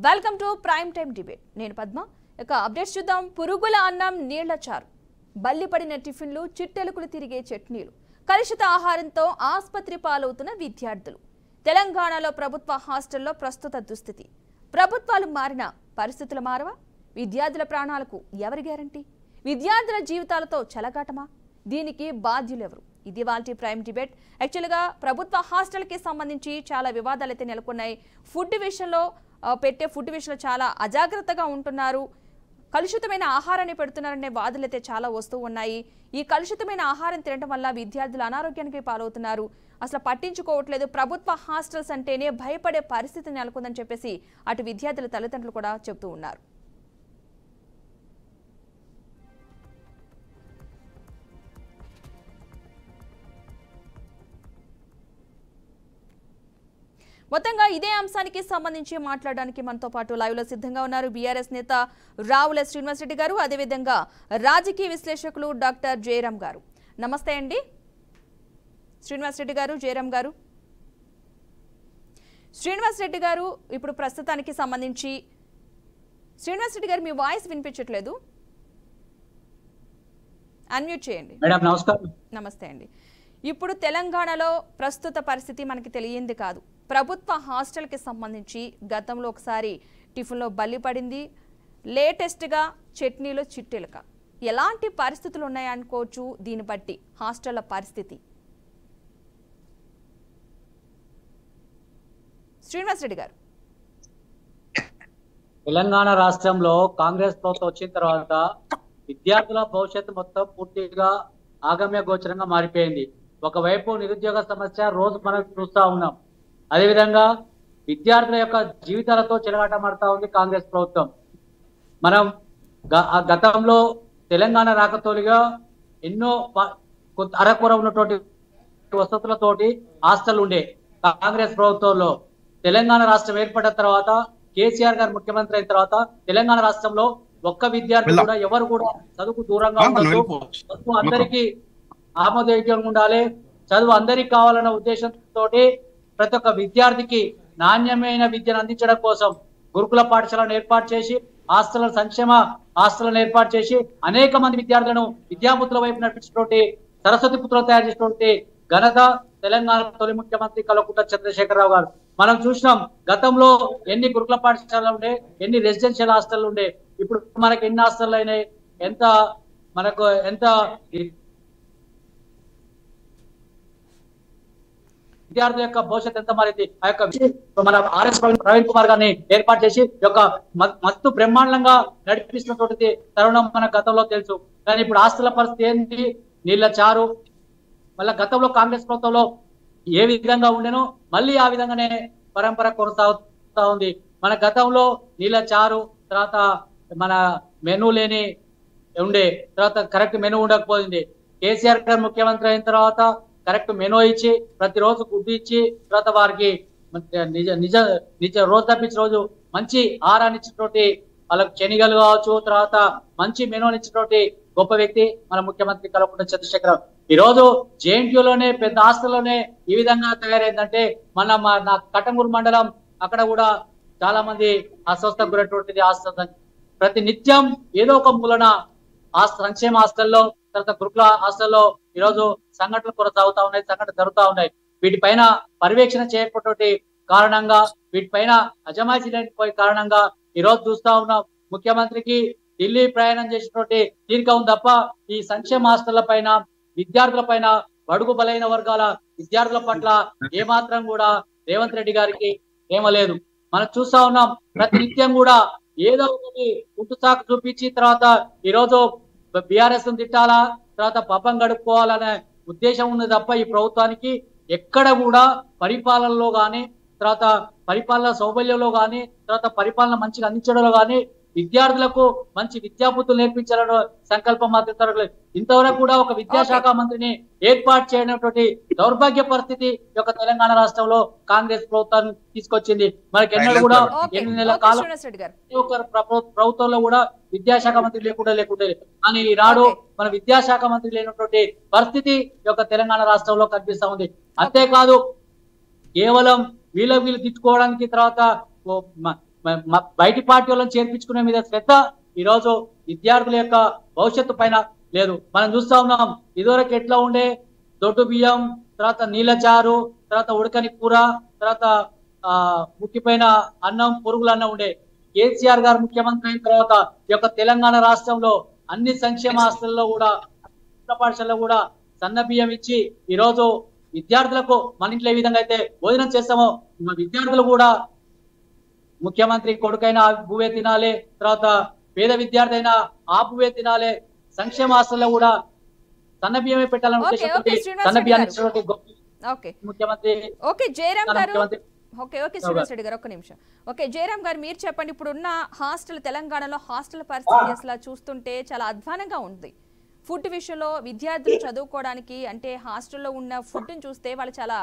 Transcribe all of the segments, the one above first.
Welcome to prime time debate. నేను పద్మ. ఇక updates చూద్దాం. పురుగుల అన్నం, నీళ్ల చారు, బల్లిపడిన టిఫిన్లు, చిట్టెలుకులు తిరిగే చట్నీలు, కలుషిత ఆహారంతో ఆసుపత్రి పాలవుతున్న విద్యార్థులు. తెలంగాణలో ప్రభుత్వ హాస్టల్లో ప్రస్తుత దుస్థితి. ప్రభుత్వాలు మారిన పరిస్థితులు మారవా? విద్యార్థుల ప్రాణాలకు ఎవరి గ్యారంటీ? విద్యార్థుల జీవితాలతో చెలగాటమా? దీనికి బాధ్యులెవరు? ఇది వాల్టీ ప్రైమ్ డిబేట్. యాక్చువల్గా ప్రభుత్వ హాస్టల్కి సంబంధించి చాలా వివాదాలు అయితే నెలకొన్నాయి. ఫుడ్ విషయంలో చాలా అజాగ్రత్తగా ఉంటున్నారు, కలుషితమైన ఆహారాన్ని పెడుతున్నారనే వాదులు అయితే చాలా వస్తూ ఉన్నాయి. ఈ కలుషితమైన ఆహారం తినడం వల్ల విద్యార్థులు అనారోగ్యానికి పాలవుతున్నారు. అసలు పట్టించుకోవట్లేదు. ప్రభుత్వ హాస్టల్స్ అంటేనే భయపడే పరిస్థితి నెలకొందని చెప్పేసి అటు విద్యార్థుల తల్లిదండ్రులు కూడా చెబుతూ ఉన్నారు. మొత్తంగా ఇదే అంశానికి సంబంధించి మాట్లాడడానికి మనతో పాటు లైవ్ లో సిద్ధంగా ఉన్నారు బీఆర్ఎస్ నేత రావుల శ్రీనివాస్ రెడ్డి గారు, అదేవిధంగా రాజకీయ విశ్లేషకులు డాక్టర్ జయరాం గారు. నమస్తే అండి శ్రీనివాస్ రెడ్డి గారు, జయరాం గారు. శ్రీనివాస్ రెడ్డి గారు, ఇప్పుడు ప్రస్తుతానికి సంబంధించి శ్రీనివాస్ రెడ్డి గారు మీ వాయిస్ వినిపించట్లేదు, అన్మ్యూట్ చేయండి. నమస్తే అండి. ఇప్పుడు తెలంగాణలో ప్రస్తుత పరిస్థితి మనకి తెలియంది కాదు. ప్రభుత్వ హాస్టల్కి సంబంధించి గతంలో ఒకసారి టిఫిన్లో బల్లి పడింది, లేటెస్ట్గా చట్నీలో చిట్టెలుక. ఎలాంటి పరిస్థితులు ఉన్నాయనుకోవచ్చు దీన్ని బట్టి హాస్టళ్ల పరిస్థితి? శ్రీనివాస్ రెడ్డి గారు. తెలంగాణ రాష్ట్రంలో కాంగ్రెస్ ప్రభుత్వం వచ్చిన తర్వాత విద్యార్థుల భవిష్యత్తు మొత్తం పూర్తిగా ఆగమ్య గోచరంగా మారిపోయింది. ఒకవైపు నిరుద్యోగ సమస్య రోజు మనం చూస్తా ఉన్నాం. అదేవిధంగా విద్యార్థుల యొక్క జీవితాలతో చెలగాటమాడుతా ఉంది కాంగ్రెస్ ప్రభుత్వం. మనం గతంలో తెలంగాణ రాకతోలిగా ఎన్నో అరకొర ఉన్నటువంటి వసతులతోటి హాస్టల్ ఉండే కాంగ్రెస్ ప్రభుత్వంలో. తెలంగాణ రాష్ట్రం ఏర్పడిన తర్వాత కేసీఆర్ గారు ముఖ్యమంత్రి అయిన తర్వాత తెలంగాణ రాష్ట్రంలో ఒక్క విద్యార్థి కూడా ఎవరు కూడా చదువుకు దూరంగా ఉండదు. చదువు అందరికీ ఆమోదయోగ్యంగా ఉండాలి, చదువు అందరికి కావాలన్న ఉద్దేశంతో ప్రతి ఒక్క విద్యార్థికి నాణ్యమైన విద్యను అందించడం కోసం గురుకుల పాఠశాలను ఏర్పాటు చేసి హాస్టల్ సంక్షేమ హాస్టళ్లను ఏర్పాటు చేసి అనేక మంది విద్యార్థులను విద్యాబుద్ధుల వైపు నడిపించినటువంటి సరస్వతి పుత్రులు తయారు చేసినటువంటి ఘనత తెలంగాణ తొలి ముఖ్యమంత్రి కల్వకుంట్ల చంద్రశేఖరరావు గారు. మనం చూసినాం గతంలో ఎన్ని గురుకుల పాఠశాలలు ఉండే, ఎన్ని రెసిడెన్షియల్ హాస్టల్ ఉండే, ఇప్పుడు మనకి ఎన్ని హాస్టల్ అయినాయి, ఎంత విద్యార్థుల యొక్క భవిష్యత్తు ఎంత మారింది. ఆ యొక్క మన ఆర్ఎస్ ప్రవీణ్ కుమార్ గారిని ఏర్పాటు చేసి యొక్క మస్తు బ్రహ్మాండంగా నడిపిస్తున్నటువంటి తరుణం మన గతంలో తెలుసు. కానీ ఇప్పుడు హాస్టల్ పరిస్థితి ఏంటి? నీళ్ల చారు. మళ్ళీ గతంలో కాంగ్రెస్ ప్రభుత్వంలో ఏ విధంగా ఉండేనో మళ్ళీ ఆ విధంగానే పరంపర కొనసాగుతా ఉంది. మన గతంలో నీళ్ల చారు, తర్వాత మన మెనూ లేని ఉండే, తర్వాత కరెక్ట్ మెనూ ఉండకపోయింది. కేసీఆర్ గారు ముఖ్యమంత్రి అయిన తర్వాత కరెక్ట్ మెనూ ఇచ్చి ప్రతిరోజు గుడ్డు ఇచ్చి తర్వాత వారికి నిజ రోజు తప్పించిన రోజు మంచి ఆహారాన్ని ఇచ్చినటువంటి వాళ్ళకు శనిగలు కావచ్చు, తర్వాత మంచి మెనూని ఇచ్చినటువంటి గొప్ప వ్యక్తి మన ముఖ్యమంత్రి కల్వకుంట్ల చంద్రశేఖరరావు. ఈ రోజు జేఎన్టీయూలోనే పెద్ద హాస్టల్లోనే ఈ విధంగా తయారైందంటే నా కట్టంగూరు మండలం అక్కడ కూడా చాలా మంది అస్వస్థకు గురైనటువంటిది హాస్టల్. ప్రతి నిత్యం ఏదో ఒక మూలన సంక్షేమ హాస్టల్లో, తర్వాత గురుకుల హాస్టల్లో ఈరోజు సంఘటనలు కొనసాగుతా ఉన్నాయి, సంఘటనలు జరుగుతూ ఉన్నాయి. వీటిపైన పర్యవేక్షణ చేయకపోతే కారణంగా, వీటిపైన అజమాయిషీ లేకపోయే కారణంగా ఈరోజు చూస్తా ఉన్నాం ముఖ్యమంత్రికి ఢిల్లీ ప్రయాణం చేసినటువంటి తీరిక ఉంది తప్ప ఈ సంక్షేమ హాస్టళ్ల పైన, విద్యార్థుల పైన, బడుగు బలైన వర్గాల విద్యార్థుల పట్ల ఏమాత్రం కూడా రేవంత్ రెడ్డి గారికి ఏమలేదు. మనం చూస్తా ఉన్నాం ప్రతి నిత్యం కూడా ఏదో ఒకటి పుట్టుసాకు చూపించి తర్వాత ఈరోజు బీఆర్ఎస్ తిట్టాలా, తర్వాత పాపం గడుపుకోవాలనే ఉద్దేశం ఉంది తప్ప ఈ ప్రభుత్వానికి ఎక్కడ కూడా పరిపాలనలో కానీ, తర్వాత పరిపాలన సౌబల్యంలో కానీ, తర్వాత పరిపాలన మంచిగా అందించడంలో కానీ, విద్యార్థులకు మంచి విద్యాబుద్ధులు నేర్పించాలనే సంకల్పం మాత్రం ఇంతవరకు కూడా ఒక విద్యాశాఖ మంత్రిని ఏర్పాటు చేయనటువంటి దౌర్భాగ్య పరిస్థితి యొక్క తెలంగాణ రాష్ట్రంలో కాంగ్రెస్ ప్రభుత్వాన్ని తీసుకొచ్చింది. మనకి ఎన్నడూ కూడా 8 నెలల కాలం ప్రభుత్వంలో కూడా విద్యాశాఖ మంత్రి లేకుండా కానీ ఈనాడు మన విద్యాశాఖ మంత్రి లేనటువంటి పరిస్థితి యొక్క తెలంగాణ రాష్ట్రంలో కనిపిస్తా ఉంది. అంతేకాదు కేవలం వీళ్ళు తిట్టుకోవడానికి, తర్వాత బయటి పార్టీ వాళ్ళని చేర్పించుకునే మీద శ్రద్ధ ఈరోజు విద్యార్థుల యొక్క భవిష్యత్తు పైన లేదు. మనం చూస్తా ఉన్నాం, ఇదివరకు ఎట్లా ఉండే దొడ్డు బియ్యం, తర్వాత నీళ్ళ చారు, తర్వాత ఉడకని కూర, తర్వాత ముక్కిపోయిన అన్నం, పురుగుల అన్నం ఉండే. కేసీఆర్ గారు ముఖ్యమంత్రి అయిన తర్వాత ఈ యొక్క తెలంగాణ రాష్ట్రంలో అన్ని సంక్షేమ హాస్టల్లో కూడా, పాఠశాలలో కూడా సన్న బియ్యం ఇచ్చి ఈరోజు విద్యార్థులకు మన ఇంట్లో ఏ విధంగా అయితే భోజనం చేస్తామో విద్యార్థులు కూడా ముఖ్యమంత్రి కొడుకైనా భూవే తినాలి, తర్వాత పేద విద్యార్థి అయినా ఆ భూవే తినాలి, సంక్షేమ హాస్టల్లో కూడా సన్న బియ్యమే పెట్టాలని ఉద్దేశంతో సన్న బియ్యాన్ని ముఖ్యమంత్రి. ఓకే జయరామ్ గారు, ఓకే శ్రీనివాస్ రెడ్డి గారు ఒక్క నిమిషం. ఓకే జయరామ్ గారు మీరు చెప్పండి, ఇప్పుడు ఉన్న హాస్టల్ తెలంగాణలో హాస్టల్ పరిస్థితి అసలు చూస్తుంటే చాలా అధ్వానంగా ఉంది. ఫుడ్ విషయంలో విద్యార్థులు చదువుకోవడానికి అంటే హాస్టల్లో ఉన్న ఫుడ్ని చూస్తే వాళ్ళు చాలా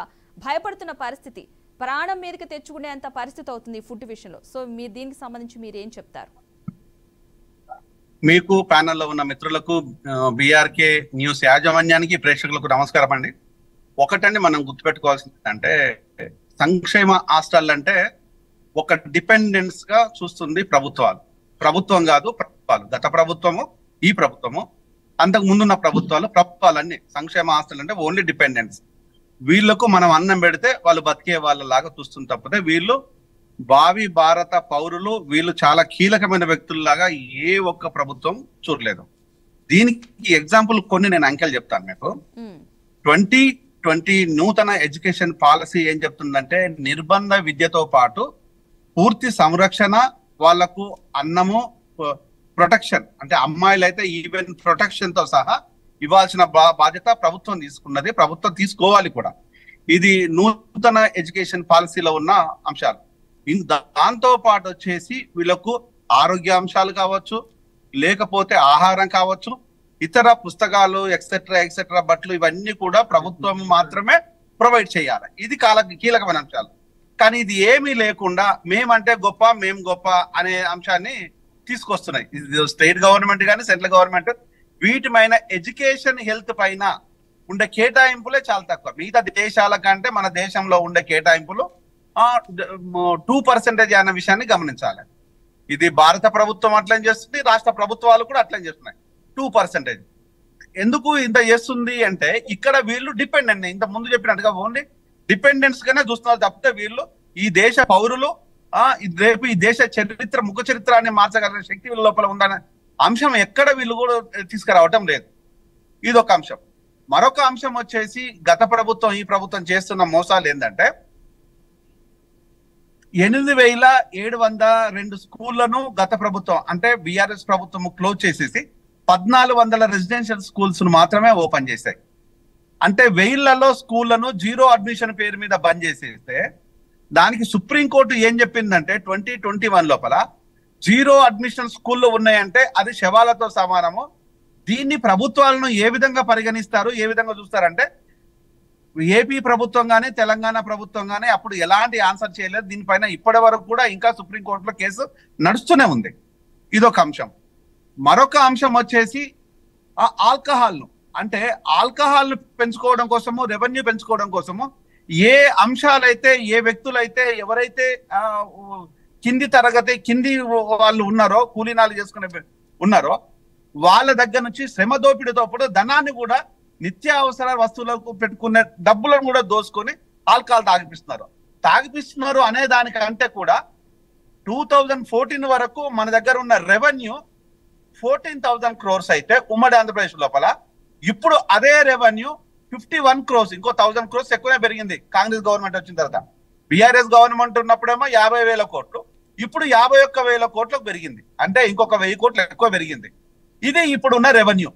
భయపడుతున్న పరిస్థితి, ప్రాణం మీదకి తెచ్చుకునే అంత పరిస్థితి అవుతుంది ఫుడ్ విషయంలో. సో మీరు దీనికి సంబంధించి మీరు ఏం చెప్తారు? మీకు ప్యానెల్లో ఉన్న మిత్రులకు, బీఆర్కే న్యూస్ యాజమాన్యానికి, ప్రేక్షకులకు నమస్కారం అండి. ఒకటండి మనం గుర్తుపెట్టుకోవాల్సింది అంటే సంక్షేమ హాస్టల్ అంటే ఒక డిపెండెన్స్ గా చూస్తుంది ప్రభుత్వాలు. ప్రభుత్వం కాదు, ప్రభుత్వాలు. గత ప్రభుత్వము, ఈ ప్రభుత్వము, అంతకు ముందున్న ప్రభుత్వాలన్నీ సంక్షేమ హాస్టల్ అంటే ఓన్లీ డిపెండెన్స్. వీళ్ళకు మనం అన్నం పెడితే వాళ్ళు బతికే వాళ్ళలాగా చూస్తుంది తప్పితే వీళ్ళు భావి భారత పౌరులు, వీళ్ళు చాలా కీలకమైన వ్యక్తుల్లాగా ఏ ఒక్క ప్రభుత్వం చూడలేదు. దీనికి ఎగ్జాంపుల్ కొన్ని నేను అంకెలు చెప్తాను మీకు. 2020 నూతన ఎడ్యుకేషన్ పాలసీ ఏం చెప్తుందంటే నిర్బంధ విద్యతో పాటు పూర్తి సంరక్షణ, వాళ్లకు అన్నము, ప్రొటెక్షన్, అంటే అమ్మాయిలు అయితే ఈవెన్ ప్రొటెక్షన్ తో సహా ఇవ్వాల్సిన బాధ్యత ప్రభుత్వం తీసుకున్నది, ప్రభుత్వం తీసుకోవాలి కూడా. ఇది నూతన ఎడ్యుకేషన్ పాలసీలో ఉన్న అంశాలు. దాంతో పాటు వచ్చేసి వీళ్ళకు ఆరోగ్య అంశాలు కావచ్చు, లేకపోతే ఆహారం కావచ్చు, ఇతర పుస్తకాలు ఎక్సెట్రా బట్టలు, ఇవన్నీ కూడా ప్రభుత్వం మాత్రమే ప్రొవైడ్ చేయాలి. ఇది కీలకమైన అంశాలు. కానీ ఇది ఏమీ లేకుండా మేమంటే గొప్ప, మేము గొప్ప అనే అంశాన్ని తీసుకొస్తున్నాయి ఇది స్టేట్ గవర్నమెంట్ కానీ సెంట్రల్ గవర్నమెంట్. వీటి పైన ఎడ్యుకేషన్, హెల్త్ పైన ఉండే కేటాయింపులే చాలా తక్కువ. మిగతా దేశాల కంటే మన దేశంలో ఉండే కేటాయింపులు 2% అనే విషయాన్ని గమనించాలి. ఇది భారత ప్రభుత్వం అట్లనే చేస్తుంది, రాష్ట్ర ప్రభుత్వాలు కూడా అట్లనే చేస్తున్నాయి. 2%. ఎందుకు ఇంత చేస్తుంది అంటే ఇక్కడ వీళ్ళు డిపెండెంట్, ఇంత ముందు చెప్పినట్టుగా ఓన్లీ డిపెండెన్స్ గానే చూస్తున్నారు తప్పితే వీళ్ళు ఈ దేశ పౌరులు, రేపు ఈ దేశ చరిత్ర, ముఖ చరిత్రాన్ని మార్చగలిగిన శక్తి వీళ్ళ లోపల ఉందనే అంశం ఎక్కడ వీళ్ళు కూడా తీసుకురావటం లేదు. ఇది ఒక అంశం. మరొక అంశం వచ్చేసి గత ప్రభుత్వం, ఈ ప్రభుత్వం చేస్తున్న మోసాలు ఏంటంటే 8,702 స్కూళ్లను గత ప్రభుత్వం అంటే బీఆర్ఎస్ ప్రభుత్వం క్లోజ్ చేసేసి 1,400 రెసిడెన్షియల్ స్కూల్స్ ను మాత్రమే ఓపెన్ చేశాయి. అంటే 1000లలో స్కూళ్లను జీరో అడ్మిషన్ పేరు మీద బంద్ చేసేస్తే దానికి సుప్రీంకోర్టు ఏం చెప్పిందంటే 2021 లోపల జీరో అడ్మిషన్ స్కూల్లో ఉన్నాయంటే అది శవాలతో సమానము. దీన్ని ప్రభుత్వాలను ఏ విధంగా పరిగణిస్తారు, ఏ విధంగా చూస్తారంటే ఏపీ ప్రభుత్వం కానీ తెలంగాణ ప్రభుత్వం కానీ అప్పుడు ఎలాంటి ఆన్సర్ చేయలేదు. దీనిపైన ఇప్పటి వరకు కూడా ఇంకా సుప్రీంకోర్టులో కేసు నడుస్తూనే ఉంది. ఇదొక అంశం. మరొక అంశం వచ్చేసి ఆల్కహాల్ను, అంటే ఆల్కహాల్ పెంచుకోవడం కోసము, రెవెన్యూ పెంచుకోవడం కోసము ఏ అంశాలైతే, ఏ వ్యక్తులైతే, ఎవరైతే కింది తరగతి, కింది వాళ్ళు ఉన్నారో, కూలీనాలు చేసుకునే ఉన్నారో వాళ్ళ దగ్గర నుంచి శ్రమ దోపిడీతో పాటు ధనాన్ని కూడా, నిత్యావసర వస్తువులకు పెట్టుకునే డబ్బులను కూడా దోసుకొని ఆల్కహాల్ తాగిపిస్తున్నారు అనే దానికంటే కూడా 2014 వరకు మన దగ్గర ఉన్న రెవెన్యూ 14,000 crores అయితే ఉమ్మడి ఆంధ్రప్రదేశ్ లోపల, ఇప్పుడు అదే రెవెన్యూ 51 crores, ఇంకో 1,000 crores ఎక్కువనే పెరిగింది కాంగ్రెస్ గవర్నమెంట్ వచ్చిన తర్వాత. బీఆర్ఎస్ గవర్నమెంట్ ఉన్నప్పుడేమో 50,000 కోట్లు, ఇప్పుడు 51,000 కోట్లకు పెరిగింది. అంటే ఇంకొక 1,000 కోట్లు ఎక్కువ పెరిగింది. ఇది ఇప్పుడున్న రెవెన్యూ.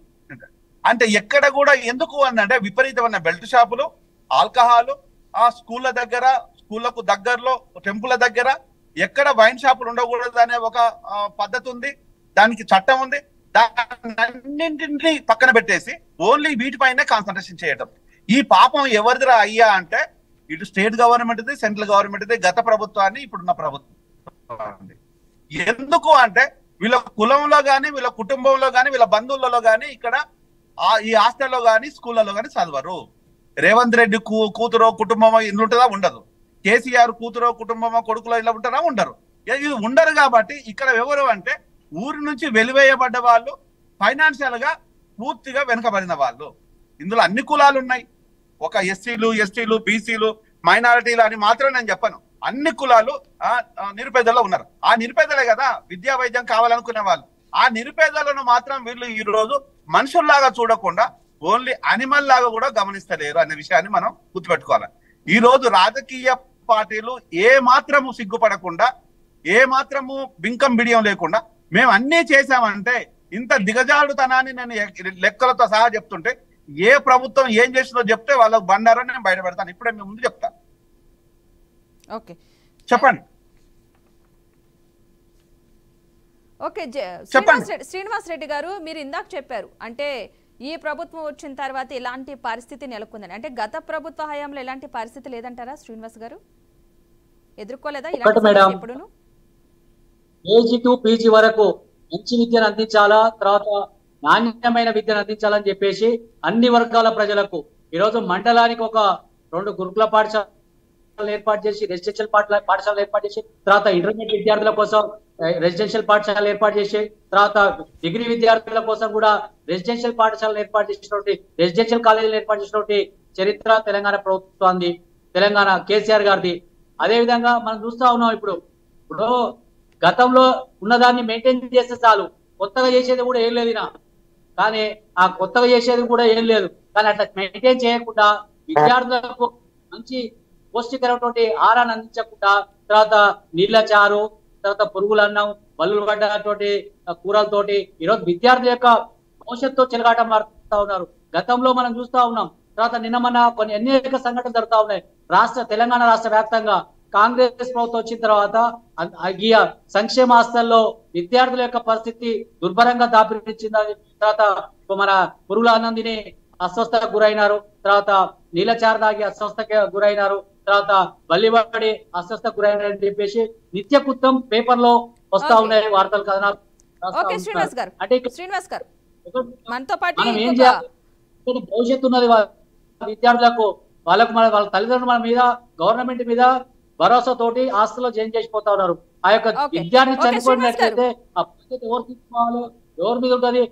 అంటే ఎక్కడ కూడా ఎందుకు అంటే విపరీతమైన బెల్ట్ షాపులు, ఆల్కహాలు, ఆ స్కూళ్ళ దగ్గర, స్కూళ్లకు దగ్గరలో, టెంపుల్ దగ్గర ఎక్కడ వైన్ షాపులు ఉండకూడదు అనే ఒక పద్ధతి ఉంది, దానికి చట్టం ఉంది. దాన్నింటిని పక్కన పెట్టేసి ఓన్లీ వీటిపైనే కాన్సన్ట్రేషన్ చేయటం. ఈ పాపం ఎవరిదిరా అయ్యా అంటే ఇటు స్టేట్ గవర్నమెంట్ది, సెంట్రల్ గవర్నమెంట్ది, గత ప్రభుత్వాన్ని, ఇప్పుడున్న ప్రభుత్వం. ఎందుకు అంటే వీళ్ళ కులంలో గాని, వీళ్ళ కుటుంబంలో గాని, వీళ్ళ బంధువులలో గాని, ఇక్కడ ఈ హాస్టల్లో గాని, స్కూళ్ళలో గాని చదవరు. రేవంత్ రెడ్డి కూతురో కుటుంబమో ఇల్లు ఉంటుందా? ఉండదు. కేసీఆర్ కూతురో కుటుంబమో కొడుకులో ఇలా ఉంటారా? ఉండరు. ఇది ఉండరు కాబట్టి ఇక్కడ ఎవరు అంటే ఊరి నుంచి వెలివేయబడ్డ వాళ్ళు, ఫైనాన్షియల్ గా పూర్తిగా వెనుకబడిన వాళ్ళు. ఇందులో అన్ని కులాలు ఉన్నాయి. ఒక ఎస్సీలు, ఎస్టీలు, బీసీలు, మైనారిటీలు అని మాత్రం నేను చెప్పను. అన్ని కులాలు నిరుపేదల్లో ఉన్నారు. ఆ నిరుపేదలే కదా విద్యా వైద్యం కావాలనుకునే వాళ్ళు. ఆ నిరుపేదలను మాత్రం వీళ్ళు ఈ రోజు మనుషుల్లాగా చూడకుండా ఓన్లీ అనిమల్ లాగా కూడా గమనిస్తలేరు అనే విషయాన్ని మనం గుర్తుపెట్టుకోవాలి. ఈ రోజు రాజకీయ పార్టీలు ఏ మాత్రము సిగ్గుపడకుండా, ఏ మాత్రము బింకం బిడియం లేకుండా మేము అన్నీ చేశామంటే, ఇంత దిగజాడుతనాన్ని నేను లెక్కలతో సహా చెప్తుంటే ఏ ప్రభుత్వం ఏం చేసిందో చెప్తే వాళ్ళకు బండారని నేను బయట పెడతాను. ఇప్పుడే మేము ముందు చెప్తాను. ఓకే చెప్పండి. ఓకే శ్రీనివాస్ రెడ్డి గారు, మీరు ఇందాక చెప్పారు అంటే ఈ ప్రభుత్వం వచ్చిన తర్వాత ఇలాంటి పరిస్థితి నెలకొందని. అంటే గత ప్రభుత్వ హయాంలో ఇలాంటి పరిస్థితి లేదంటారా శ్రీనివాస్ గారు? ఎదుర్కోలేదా ఇలాంటి? ఎప్పుడును కేజీ టు పీజీ వరకు మంచి విద్యను అందించాలా, తర్వాత నాణ్యమైన విద్యను అందించాలని చెప్పేసి అన్ని వర్గాల ప్రజలకు ఈరోజు మండలానికి ఒక 2 గురుకుల పాఠశాలలు ఏర్పాటు చేసి, రెసిడెన్షియల్ పాఠశాలలు ఏర్పాటు చేసి, తర్వాత ఇంటర్మీడియట్ విద్యార్థుల కోసం రెసిడెన్షియల్ పాఠశాలలు ఏర్పాటు చేసి, తర్వాత డిగ్రీ విద్యార్థుల కోసం కూడా రెసిడెన్షియల్ పాఠశాలలు ఏర్పాటు చేసినటువంటి, రెసిడెన్షియల్ కాలేజీలు ఏర్పాటు చేసినటువంటి చరిత్ర తెలంగాణ ప్రభుత్వాన్ని, తెలంగాణ కేసీఆర్ గారిది. అదే విధంగా మనం చూస్తా ఉన్నాం. ఇప్పుడు గతంలో ఉన్నదాన్ని మెయింటైన్ చేస్తే చాలు, కొత్తగా చేసేది కూడా ఏం లేదు. కానీ ఆ కొత్తగా చేసేది కూడా ఏం లేదు. కానీ అట్లా మెయింటైన్ చేయకుండా విద్యార్థులకు మంచి పౌష్టికరమైనటువంటి ఆహారాన్ని అందించకుండా, తర్వాత నీళ్ళ చారు, తర్వాత పురుగులన్నం, బల్లులు పడ్డటువంటి కూరలతోటి ఈరోజు విద్యార్థుల యొక్క భవిష్యత్తు చెలగాటం మారుతా ఉన్నారు. గతంలో మనం చూస్తా ఉన్నాం. తర్వాత నిన్న మన కొన్ని అనేక సంఘటనలు జరుగుతా ఉన్నాయి. తెలంగాణ రాష్ట్ర వ్యాప్తంగా కాంగ్రెస్ ప్రభుత్వం వచ్చిన తర్వాత ఈ సంక్షేమ హాస్టల్లో విద్యార్థుల యొక్క పరిస్థితి దుర్భరంగా దాపిరించిందని, తర్వాత మన పురుగుల అన్నం తిని అస్వస్థకు గురైనారు, తర్వాత నీళ్ళచార తాగి అస్వస్థకి గురైనారు, తర్వాత బల్లివాడి అస్వస్థకు గురైనారని చెప్పేసి నిత్య కుత్తం పేపర్ లో వస్తా ఉన్నాయి వార్తలు కథనాలు. అంటే మనం ఏం చేయాలి? భవిష్యత్తు ఉన్నది విద్యార్థులకు. వాళ్ళ తల్లిదండ్రులు మన మీద, గవర్నమెంట్ మీద భరోసా తోటి ఆస్తులో జాయిన్ చేసిపోతా ఉన్నారు. ఆ యొక్క విద్యార్థి చనిపోయినట్లయితే ఆ పరిస్థితి ఎవరు తీసుకోవాలి, ఎవరి మీద ఉంటది?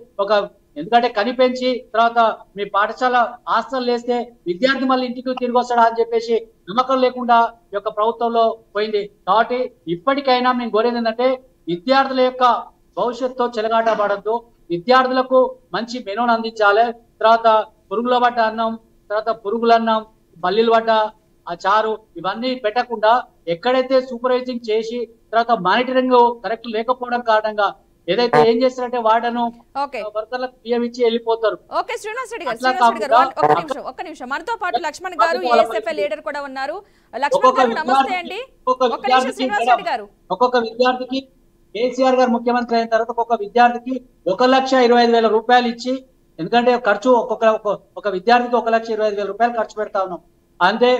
ఎందుకంటే కనిపెంచి తర్వాత మీ పాఠశాల హాస్టల్ వేస్తే విద్యార్థి మళ్ళీ ఇంటికి తిరిగి వస్తాడా అని చెప్పేసి నమ్మకం లేకుండా ఈ యొక్క ప్రభుత్వంలో పోయింది. కాబట్టి ఇప్పటికైనా మేము కోరేది ఏంటంటే విద్యార్థుల యొక్క భవిష్యత్తుతో చెలగాట పడద్దు, విద్యార్థులకు మంచి మెనూను అందించాలి. తర్వాత పురుగుల పడ్డ అన్నం, తర్వాత పురుగులన్నం, బల్లీలు పడ్డ ఆ చారు ఇవన్నీ పెట్టకుండా ఎక్కడైతే సూపర్వైజింగ్ చేసి తర్వాత మానిటరింగ్ కరెక్ట్ లేకపోవడం కారణంగా ఏదైతే ఏం చేస్తారంటే వాడను వర్కర్లకు బియ్యం ఇచ్చి వెళ్ళిపోతారు. ఓకే శ్రీనివాస్ రెడ్డి గారు ఒక్క నిమిషం మనతో పాటు లక్ష్మణ్ గారు ఏఎస్ఎఫ్ఐ లీడర్ కూడా ఉన్నారు. లక్ష్మణ్ గారు నమస్తే అండి. శ్రీనివాస్ రెడ్డి గారు, ఒక్కొక్క విద్యార్థికి కేసీఆర్ గారు ముఖ్యమంత్రి అయిన తర్వాత ఒక్కొక్క విద్యార్థికి 1,25,000 రూపాయలు ఇచ్చి, ఎందుకంటే ఖర్చు ఒక విద్యార్థికి 1,25,000 రూపాయలు ఖర్చు పెడతా ఉన్నాం. అంటే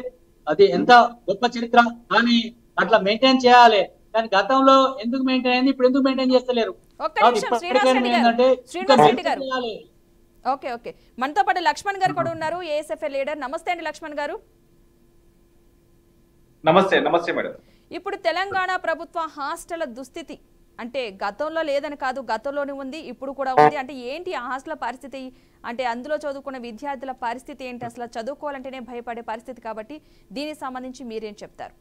అది ఎంత గొప్ప చరిత్ర. కానీ అట్లా మెయింటైన్ చేయాలి. కానీ గతంలో ఎందుకు మెయింటైన్ అయింది, ఇప్పుడు ఎందుకు మెయింటైన్ చేస్తలేరు? ఓకే ఓకే మనతో పాటు లక్ష్మణ్ గారు కూడా ఉన్నారు, ఏఎస్ఎఫ్ఐ లీడర్. నమస్తే అండి లక్ష్మణ్ గారు. నమస్తే. నమస్తే మేడం. ఇప్పుడు తెలంగాణ ప్రభుత్వ హాస్టల్ దుస్థితి అంటే గతంలో లేదని కాదు, గతంలోనే ఉంది, ఇప్పుడు కూడా ఉంది. అంటే ఏంటి ఆ హాస్టల్ పరిస్థితి? అంటే అందులో చదువుకున్న విద్యార్థుల పరిస్థితి ఏంటి? అసలు చదువుకోవాలంటేనే భయపడే పరిస్థితి. కాబట్టి దీనికి సంబంధించి మీరేం చెప్తారు?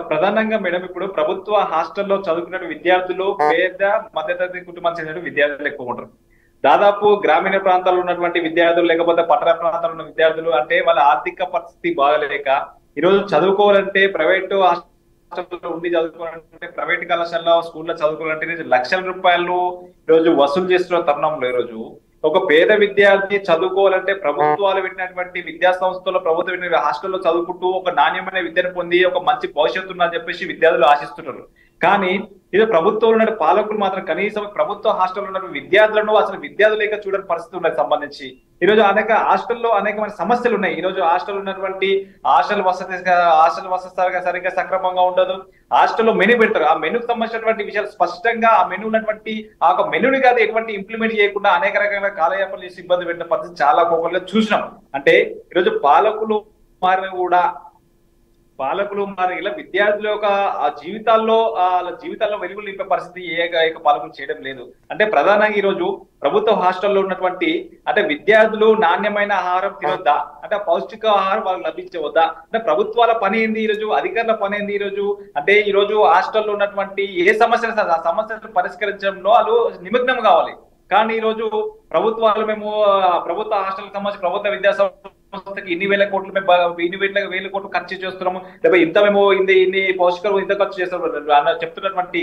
ప్రధానంగా మేడం, ఇప్పుడు ప్రభుత్వ హాస్టల్లో చదువుకున్న విద్యార్థులు పేద మధ్యతరగతి కుటుంబానికి చెందిన విద్యార్థులు ఎక్కువ ఉంటారు. దాదాపు గ్రామీణ ప్రాంతాల్లో ఉన్నటువంటి విద్యార్థులు, లేకపోతే పట్టణ ప్రాంతాల్లో ఉన్న విద్యార్థులు అంటే వాళ్ళ ఆర్థిక పరిస్థితి బాగలేక ఈరోజు చదువుకోవాలంటే ప్రైవేటు హాస్టల్లో ఉండి చదువుకోవాలంటే, ప్రైవేట్ కళాశాలలో స్కూల్లో చదువుకోవాలంటే లక్షల రూపాయలు ఈరోజు వసూలు చేస్తున్న తరుణంలో ఈరోజు ఒక పేద విద్యార్థి చదువుకోవాలంటే ప్రభుత్వాలు పెట్టినటువంటి విద్యా సంస్థల్లో, ప్రభుత్వం పెట్టిన హాస్టల్లో చదువుకుంటూ ఒక నాణ్యమైన విద్యను పొంది ఒక మంచి భవిష్యత్తు ఉందని చెప్పేసి విద్యార్థులు ఆశిస్తుంటారు. కానీ ఇది ప్రభుత్వంలో ఉన్న పాలకులు మాత్రం కనీసం ప్రభుత్వ హాస్టల్లో ఉన్న విద్యార్థులను అసలు విద్యార్థులు లేక చూడని పరిస్థితి ఉన్నది. సంబంధించి ఈరోజు అనేక హాస్టల్లో అనేకమైన సమస్యలు ఉన్నాయి. ఈరోజు హాస్టల్ ఉన్నటువంటి హాస్టల్ వసతి సరిగ్గా సక్రమంగా ఉండదు. హాస్టల్లో మెనూ పెడతారు. ఆ మెనూకి సంబంధించినటువంటి విషయాలు స్పష్టంగా ఆ మెనూ ఉన్నటువంటి ఆ ఒక మెనూని కాదు ఎటువంటి ఇంప్లిమెంట్ చేయకుండా అనేక రకాల కాలయాపనలు చేసి ఇబ్బంది పెట్టిన పరిస్థితి చాలా కోపంగా చూసినాం. అంటే ఈరోజు పాలకులు మారిన కూడా పాలకులు మరి ఇలా విద్యార్థుల యొక్క ఆ జీవితాల్లో వెలుగులు నింపే పరిస్థితి ఏక పాలకులు చేయడం లేదు. అంటే ప్రధానంగా ఈ రోజు ప్రభుత్వ హాస్టల్లో ఉన్నటువంటి అంటే విద్యార్థులు నాణ్యమైన ఆహారం తినొద్దా, అంటే పౌష్టిక ఆహారం వాళ్ళకి లభించవద్దా, అంటే ప్రభుత్వాల పని ఏంది ఈ రోజు, అధికారుల పని ఏంది ఈ రోజు, అంటే ఈ రోజు హాస్టల్లో ఉన్నటువంటి ఏ సమస్యలు ఆ సమస్యలను పరిష్కరించడంలో వాళ్ళు నిమగ్నం కావాలి. కానీ ఈ రోజు ప్రభుత్వాలు మేము ప్రభుత్వ హాస్టల్ సంబంధించి ప్రభుత్వ విద్యా సంస్థకి ఇన్ని వేల కోట్లు మేము ఇన్ని వేల కోట్లు ఖర్చు చేస్తున్నాము, లేకపోతే ఇంత మేము ఇన్ని పౌష్టికాలు ఇంత ఖర్చు చేస్తున్నాము అన్న చెప్తున్నటువంటి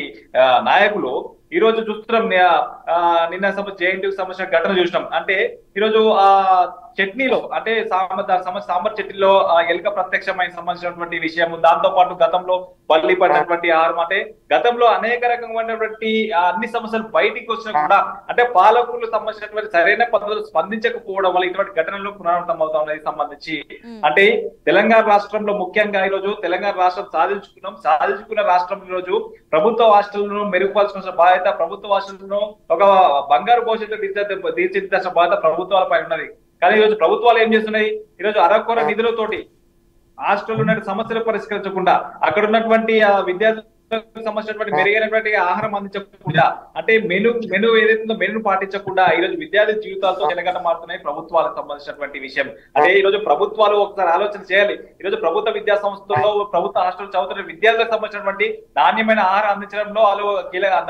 నాయకులు ఈ రోజు చూస్తున్నాం. నిన్న జేఎన్టీ సంబంధించిన ఘటన చూసినాం. అంటే ఈ రోజు ఆ చట్నీలో అంటే సాంబార్ చట్నీలో ఎలుక ప్రత్యక్షమైన సంబంధించినటువంటి విషయం, దాంతో పాటు గతంలో బల్లి పడినటువంటి ఆహారం, అంటే గతంలో అనేక రకమైనటువంటి అన్ని సమస్యలు బయటికి వచ్చినా కూడా అంటే పాలకులు సంబంధించినటువంటి సరైన పద్ధతులు స్పందించకపోవడం వల్ల ఇటువంటి ఘటనలు పునరావృతం అవుతా ఉన్నాయి. సంబంధించి అంటే తెలంగాణ రాష్ట్రంలో ముఖ్యంగా ఈ రోజు తెలంగాణ రాష్ట్రం సాధించుకున్న రాష్ట్రం ఈ రోజు ప్రభుత్వ హాస్టళ్లను మెరుగుపరచుకున్న బాధ్యత, ప్రభుత్వ హాస్టళ్లను ఒక బంగారు భవిష్యత్తు తీర్చిదిద్దాల్సిన బాధ్యత ప్రభుత్వాల పైన ఉన్నది. కానీ ఈ రోజు ప్రభుత్వాలు ఏం చేస్తున్నాయి, ఈ రోజు అరకొర నిధులతోటి హాస్టల్ ఉన్న సమస్యలు పరిష్కరించకుండా అక్కడ ఉన్నటువంటి విద్యార్థులకు సంబంధించినటువంటి మెరుగైనటువంటి ఆహారం అందించకుండా, అంటే మెను ఏదైతుందో మెను పాటించకుండా ఈ రోజు విద్యార్థి జీవితాలతో చెలగట మారుతున్నాయి ప్రభుత్వాలకు సంబంధించినటువంటి విషయం. అంటే ఈ రోజు ప్రభుత్వాలు ఒకసారి ఆలోచన చేయాలి. ఈ రోజు ప్రభుత్వ విద్యా సంస్థల్లో ప్రభుత్వ హాస్టల్ చదువుతున్న విద్యార్థులకు సంబంధించినటువంటి నాణ్యమైన ఆహారం అందించడంలో